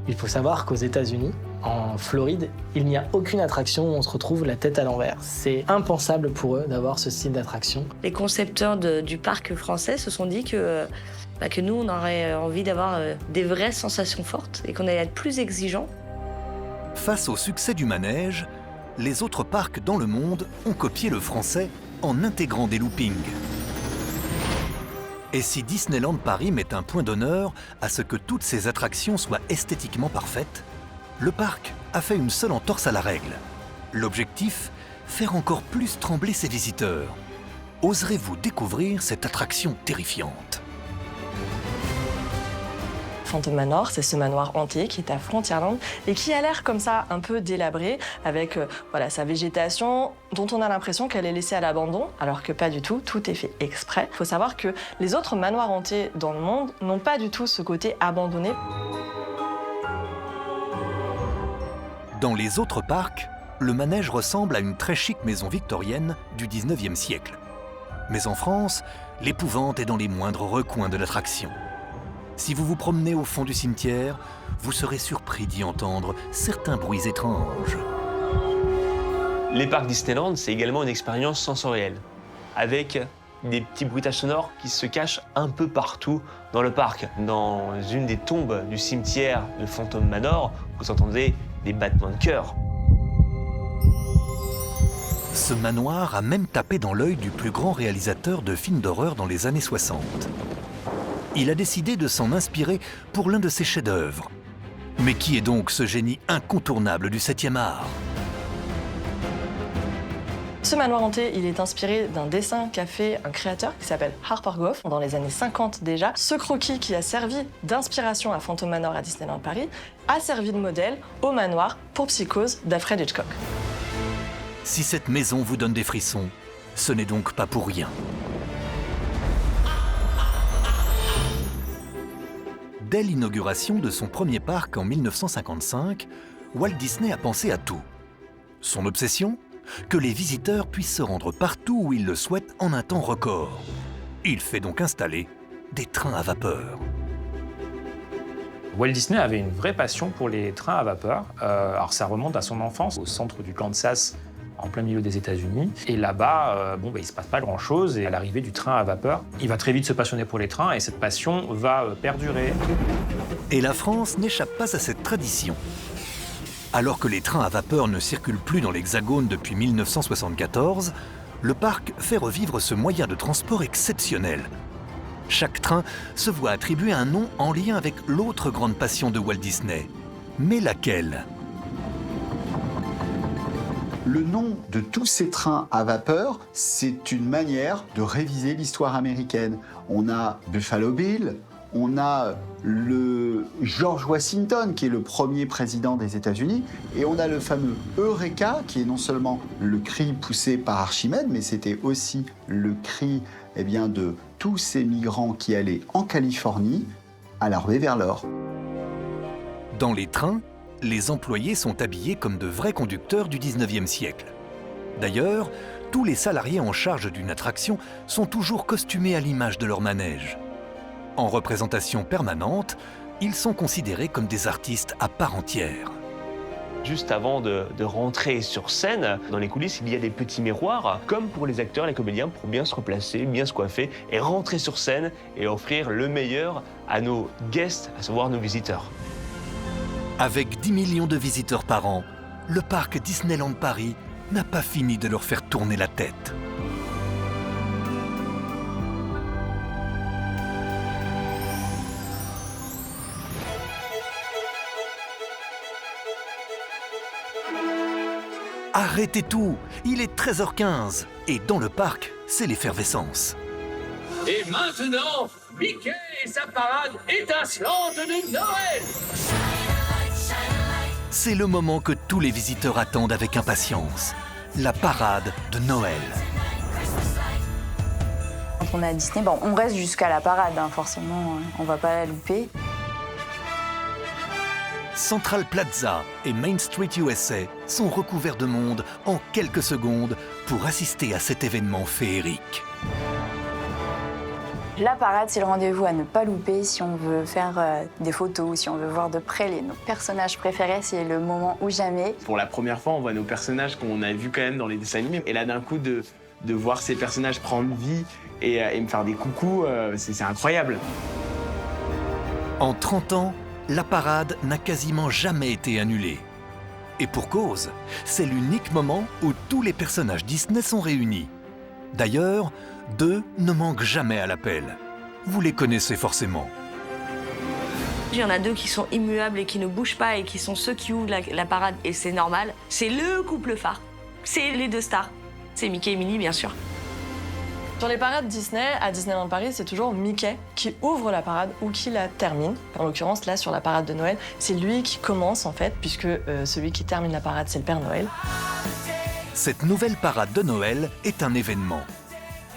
Il faut savoir qu'aux États-Unis, en Floride, il n'y a aucune attraction où on se retrouve la tête à l'envers. C'est impensable pour eux d'avoir ce style d'attraction. Les concepteurs du parc français se sont dit que nous, on aurait envie d'avoir des vraies sensations fortes et qu'on allait être plus exigeants. Face au succès du manège, les autres parcs dans le monde ont copié le français en intégrant des loopings. Et si Disneyland Paris met un point d'honneur à ce que toutes ces attractions soient esthétiquement parfaites, le parc a fait une seule entorse à la règle. L'objectif, faire encore plus trembler ses visiteurs. Oserez-vous découvrir cette attraction terrifiante? Phantom Manor, c'est ce manoir hanté qui est à Frontierland et qui a l'air comme ça un peu délabré avec sa végétation dont on a l'impression qu'elle est laissée à l'abandon, alors que pas du tout, tout est fait exprès. Il faut savoir que les autres manoirs hantés dans le monde n'ont pas du tout ce côté abandonné. Dans les autres parcs, le manège ressemble à une très chic maison victorienne du 19e siècle. Mais en France, l'épouvante est dans les moindres recoins de l'attraction. Si vous vous promenez au fond du cimetière, vous serez surpris d'y entendre certains bruits étranges. Les parcs Disneyland, c'est également une expérience sensorielle, avec des petits bruitages sonores qui se cachent un peu partout dans le parc. Dans une des tombes du cimetière de Phantom Manor, vous entendez des battements de cœur. Ce manoir a même tapé dans l'œil du plus grand réalisateur de films d'horreur dans les années 60. Il a décidé de s'en inspirer pour l'un de ses chefs-d'œuvre. Mais qui est donc ce génie incontournable du 7e art? Ce manoir hanté, il est inspiré d'un dessin qu'a fait un créateur qui s'appelle Harper Goff dans les années 50 déjà. Ce croquis qui a servi d'inspiration à Phantom Manor à Disneyland Paris a servi de modèle au manoir pour Psychose d'Alfred Hitchcock. Si cette maison vous donne des frissons, ce n'est donc pas pour rien. Dès l'inauguration de son premier parc en 1955, Walt Disney a pensé à tout. Son obsession ? Que les visiteurs puissent se rendre partout où ils le souhaitent en un temps record. Il fait donc installer des trains à vapeur. Walt Disney avait une vraie passion pour les trains à vapeur. Alors ça remonte à son enfance, au centre du Kansas, en plein milieu des États-Unis. Et là-bas, il ne se passe pas grand-chose. Et à l'arrivée du train à vapeur, il va très vite se passionner pour les trains et cette passion va perdurer. Et la France n'échappe pas à cette tradition. Alors que les trains à vapeur ne circulent plus dans l'Hexagone depuis 1974, le parc fait revivre ce moyen de transport exceptionnel. Chaque train se voit attribuer un nom en lien avec l'autre grande passion de Walt Disney. Mais laquelle ? Le nom de tous ces trains à vapeur, c'est une manière de réviser l'histoire américaine. On a Buffalo Bill, on a le George Washington, qui est le premier président des États-Unis, et on a le fameux Eureka, qui est non seulement le cri poussé par Archimède, mais c'était aussi le cri de tous ces migrants qui allaient en Californie à la ruée vers l'or. Dans les trains, les employés sont habillés comme de vrais conducteurs du 19e siècle. D'ailleurs, tous les salariés en charge d'une attraction sont toujours costumés à l'image de leur manège. En représentation permanente, ils sont considérés comme des artistes à part entière. Juste avant de rentrer sur scène, dans les coulisses, il y a des petits miroirs, comme pour les acteurs, les comédiens, pour bien se replacer, bien se coiffer et rentrer sur scène et offrir le meilleur à nos guests, à savoir nos visiteurs. Avec 10 millions de visiteurs par an, le parc Disneyland Paris n'a pas fini de leur faire tourner la tête. Arrêtez tout, il est 13h15 et dans le parc, c'est l'effervescence. Et maintenant, Mickey et sa parade étincelante de Noël! C'est le moment que tous les visiteurs attendent avec impatience. La parade de Noël. Quand on est à Disney, on reste jusqu'à la parade, forcément, on va pas la louper. Central Plaza et Main Street USA sont recouverts de monde en quelques secondes pour assister à cet événement féerique. La parade, c'est le rendez-vous à ne pas louper si on veut faire des photos, si on veut voir de près nos personnages préférés, c'est le moment ou jamais. Pour la première fois, on voit nos personnages qu'on a vus quand même dans les dessins animés. Et là, d'un coup, de voir ces personnages prendre vie et me faire des coucous, c'est incroyable. En 30 ans, la parade n'a quasiment jamais été annulée. Et pour cause, c'est l'unique moment où tous les personnages Disney sont réunis. D'ailleurs, 2 ne manquent jamais à l'appel. Vous les connaissez forcément. Il y en a 2 qui sont immuables et qui ne bougent pas et qui sont ceux qui ouvrent la parade, et c'est normal. C'est le couple phare. C'est les 2 stars. C'est Mickey et Minnie, bien sûr. Sur les parades Disney, à Disneyland Paris, c'est toujours Mickey qui ouvre la parade ou qui la termine. En l'occurrence, là, sur la parade de Noël, c'est lui qui commence, en fait, puisque celui qui termine la parade, c'est le Père Noël. Cette nouvelle parade de Noël est un événement.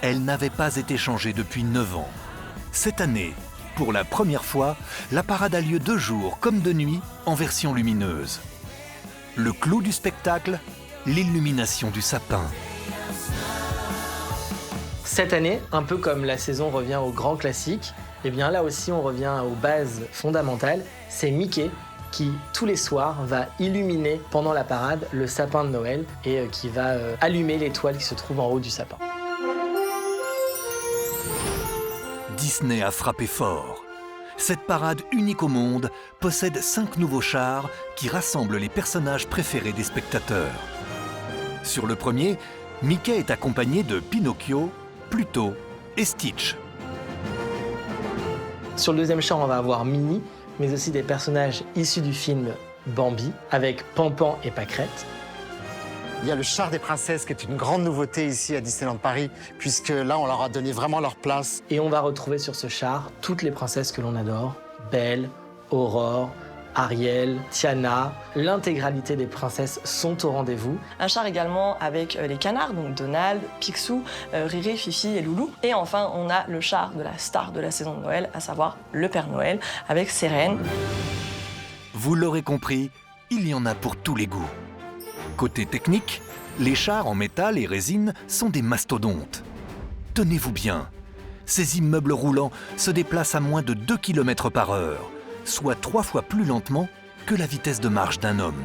Elle n'avait pas été changée depuis 9 ans. Cette année, pour la première fois, la parade a lieu de jour comme de nuit en version lumineuse. Le clou du spectacle, l'illumination du sapin. Cette année, un peu comme la saison revient au grand classique, eh bien là aussi on revient aux bases fondamentales. C'est Mickey qui, tous les soirs, va illuminer pendant la parade le sapin de Noël et qui va allumer l'étoile qui se trouve en haut du sapin. Disney a frappé fort. Cette parade unique au monde possède 5 nouveaux chars qui rassemblent les personnages préférés des spectateurs. Sur le premier, Mickey est accompagné de Pinocchio, Pluto et Stitch. Sur le deuxième char, on va avoir Minnie, mais aussi des personnages issus du film Bambi, avec Pan-Pan et Pâquerette. Il y a le char des princesses qui est une grande nouveauté ici à Disneyland Paris, puisque là, on leur a donné vraiment leur place. Et on va retrouver sur ce char toutes les princesses que l'on adore. Belle, Aurore, Ariel, Tiana, l'intégralité des princesses sont au rendez-vous. Un char également avec les canards, donc Donald, Picsou, Riri, Fifi et Loulou. Et enfin, on a le char de la star de la saison de Noël, à savoir le Père Noël, avec ses reines. Vous l'aurez compris, il y en a pour tous les goûts. Côté technique, les chars en métal et résine sont des mastodontes. Tenez-vous bien, ces immeubles roulants se déplacent à moins de 2 km/h, soit 3 fois plus lentement que la vitesse de marche d'un homme.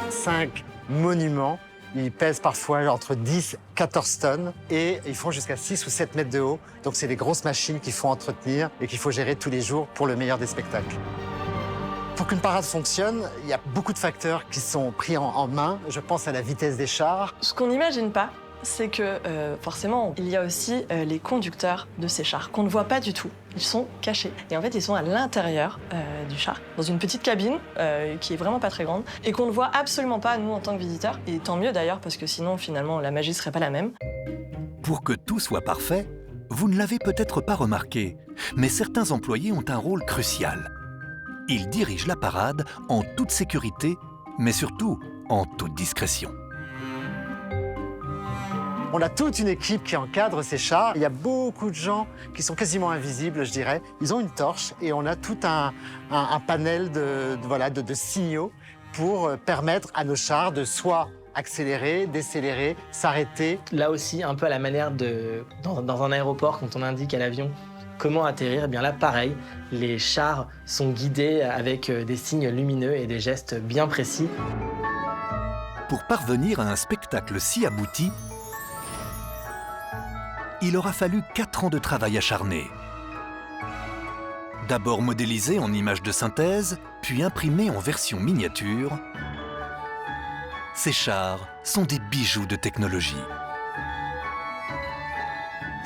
5 monuments, ils pèsent parfois entre 10 et 14 tonnes et ils font jusqu'à 6 ou 7 mètres de haut. Donc c'est des grosses machines qu'il faut entretenir et qu'il faut gérer tous les jours pour le meilleur des spectacles. Pour qu'une parade fonctionne, il y a beaucoup de facteurs qui sont pris en main. Je pense à la vitesse des chars. Ce qu'on n'imagine pas, c'est que forcément, il y a aussi les conducteurs de ces chars qu'on ne voit pas du tout. Ils sont cachés. Et en fait, ils sont à l'intérieur du char, dans une petite cabine qui est vraiment pas très grande et qu'on ne voit absolument pas, nous, en tant que visiteurs. Et tant mieux d'ailleurs, parce que sinon, finalement, la magie serait pas la même. Pour que tout soit parfait, vous ne l'avez peut-être pas remarqué, mais certains employés ont un rôle crucial. Ils dirigent la parade en toute sécurité, mais surtout en toute discrétion. On a toute une équipe qui encadre ces chars. Il y a beaucoup de gens qui sont quasiment invisibles, je dirais. Ils ont une torche et on a tout un panel de signaux pour permettre à nos chars de soit accélérer, décélérer, s'arrêter. Là aussi, un peu à la manière dans un aéroport, quand on indique à l'avion comment atterrir, eh bien là, pareil, les chars sont guidés avec des signes lumineux et des gestes bien précis. Pour parvenir à un spectacle si abouti, il aura fallu 4 ans de travail acharné. D'abord modélisé en images de synthèse, puis imprimé en version miniature, ces chars sont des bijoux de technologie.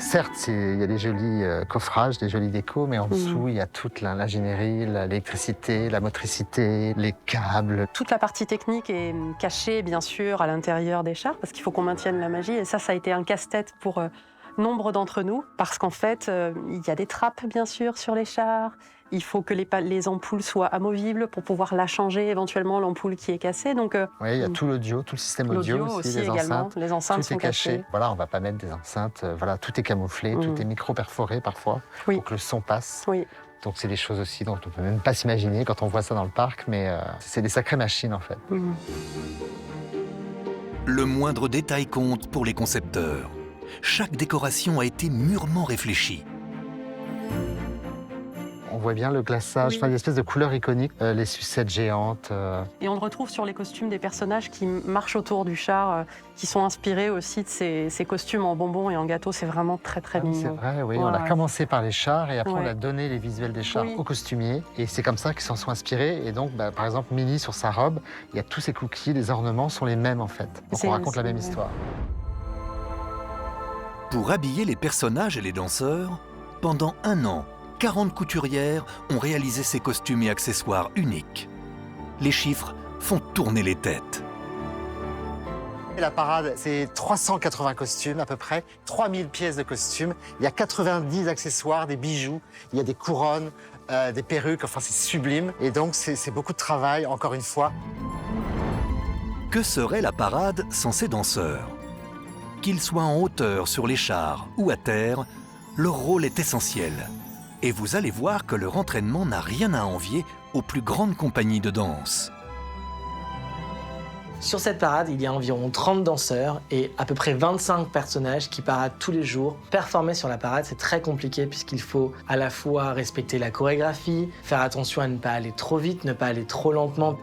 Certes, il y a des jolis coffrages, des jolis décos, mais en dessous, il y a toute l'ingénierie, l'électricité, la motricité, les câbles. Toute la partie technique est cachée, bien sûr, à l'intérieur des chars, parce qu'il faut qu'on maintienne la magie. Et ça a été un casse-tête pour nombre d'entre nous, parce qu'en fait, il y a des trappes, bien sûr, sur les chars. Il faut que les ampoules soient amovibles pour pouvoir la changer, éventuellement, l'ampoule qui est cassée. Donc, oui, il y a tout l'audio, tout le système audio aussi, les également. enceintes. Les enceintes tout sont est caché. cachées. Voilà, on ne va pas mettre des enceintes. Voilà, tout est camouflé, tout est micro-perforé parfois, pour que le son passe. Oui. Donc, c'est des choses aussi dont on ne peut même pas s'imaginer quand on voit ça dans le parc, mais c'est des sacrées machines, en fait. Le moindre détail compte pour les concepteurs. Chaque décoration a été mûrement réfléchie. On voit bien le glaçage, une espèce de couleur iconique, les sucettes géantes. Et on le retrouve sur les costumes des personnages qui marchent autour du char, qui sont inspirés aussi de ces costumes en bonbons et en gâteaux. C'est vraiment très, très mignon. C'est vrai, oui. Ouais. On a commencé par les chars et après on a donné les visuels des chars aux costumiers. Et c'est comme ça qu'ils s'en sont inspirés. Et donc, par exemple, Minnie, sur sa robe, il y a tous ses cookies, les ornements sont les mêmes en fait. Donc on raconte la même histoire. Pour habiller les personnages et les danseurs, pendant 1 an, 40 couturières ont réalisé ces costumes et accessoires uniques. Les chiffres font tourner les têtes. La parade, c'est 380 costumes à peu près, 3000 pièces de costumes. Il y a 90 accessoires, des bijoux, il y a des couronnes, des perruques, enfin c'est sublime. Et donc c'est beaucoup de travail, encore une fois. Que serait la parade sans ces danseurs? Qu'ils soient en hauteur sur les chars ou à terre, leur rôle est essentiel. Et vous allez voir que leur entraînement n'a rien à envier aux plus grandes compagnies de danse. Sur cette parade, il y a environ 30 danseurs et à peu près 25 personnages qui paradent tous les jours. Performer sur la parade, c'est très compliqué puisqu'il faut à la fois respecter la chorégraphie, faire attention à ne pas aller trop vite, ne pas aller trop lentement.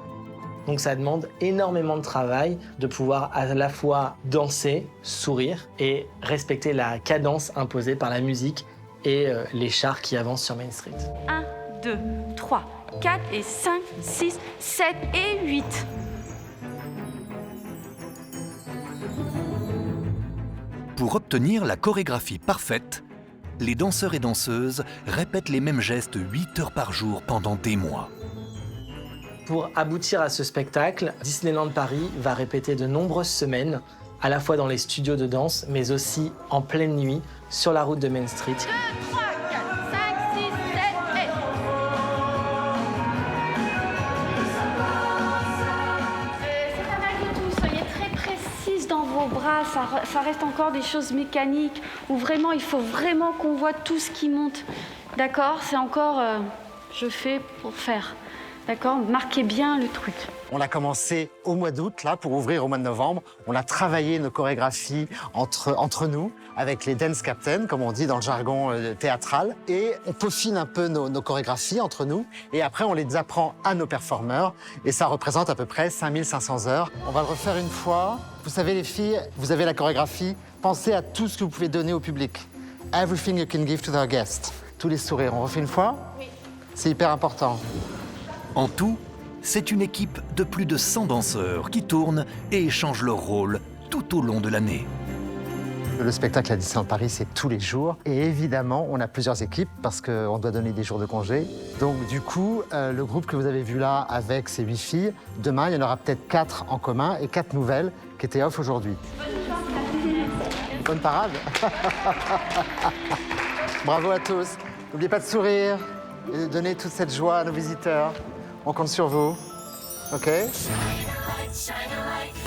Donc ça demande énormément de travail de pouvoir à la fois danser, sourire et respecter la cadence imposée par la musique et les chars qui avancent sur Main Street. 1, 2, 3, 4 et 5, 6, 7 et 8. Pour obtenir la chorégraphie parfaite, les danseurs et danseuses répètent les mêmes gestes 8 heures par jour pendant des mois. Pour aboutir à ce spectacle, Disneyland Paris va répéter de nombreuses semaines, à la fois dans les studios de danse, mais aussi en pleine nuit, sur la route de Main Street. 2, 3, 4, 5, 6, 7 et... C'est pas mal du tout, soyez très précises dans vos bras, ça reste encore des choses mécaniques, où vraiment, il faut vraiment qu'on voit tout ce qui monte. D'accord? C'est encore... je fais pour faire. D'accord? Marquez bien le truc. On a commencé au mois d'août, là, pour ouvrir au mois de novembre. On a travaillé nos chorégraphies entre nous, avec les dance captains, comme on dit dans le jargon théâtral. Et on peaufine un peu nos chorégraphies entre nous. Et après, on les apprend à nos performeurs. Et ça représente à peu près 5500 heures. On va le refaire une fois. Vous savez, les filles, vous avez la chorégraphie. Pensez à tout ce que vous pouvez donner au public. Everything you can give to our guests. Tous les sourires. On refait une fois? Oui. C'est hyper important. En tout, c'est une équipe de plus de 100 danseurs qui tournent et échangent leur rôle tout au long de l'année. Le spectacle à Disneyland Paris, c'est tous les jours. Et évidemment, on a plusieurs équipes parce qu'on doit donner des jours de congé. Donc du coup, le groupe que vous avez vu là avec ces 8 filles, demain, il y en aura peut-être 4 en commun et 4 nouvelles qui étaient off aujourd'hui. Bonne parade. Bravo à tous. N'oubliez pas de sourire et de donner toute cette joie à nos visiteurs. On compte sur vous. OK ? Shine a light.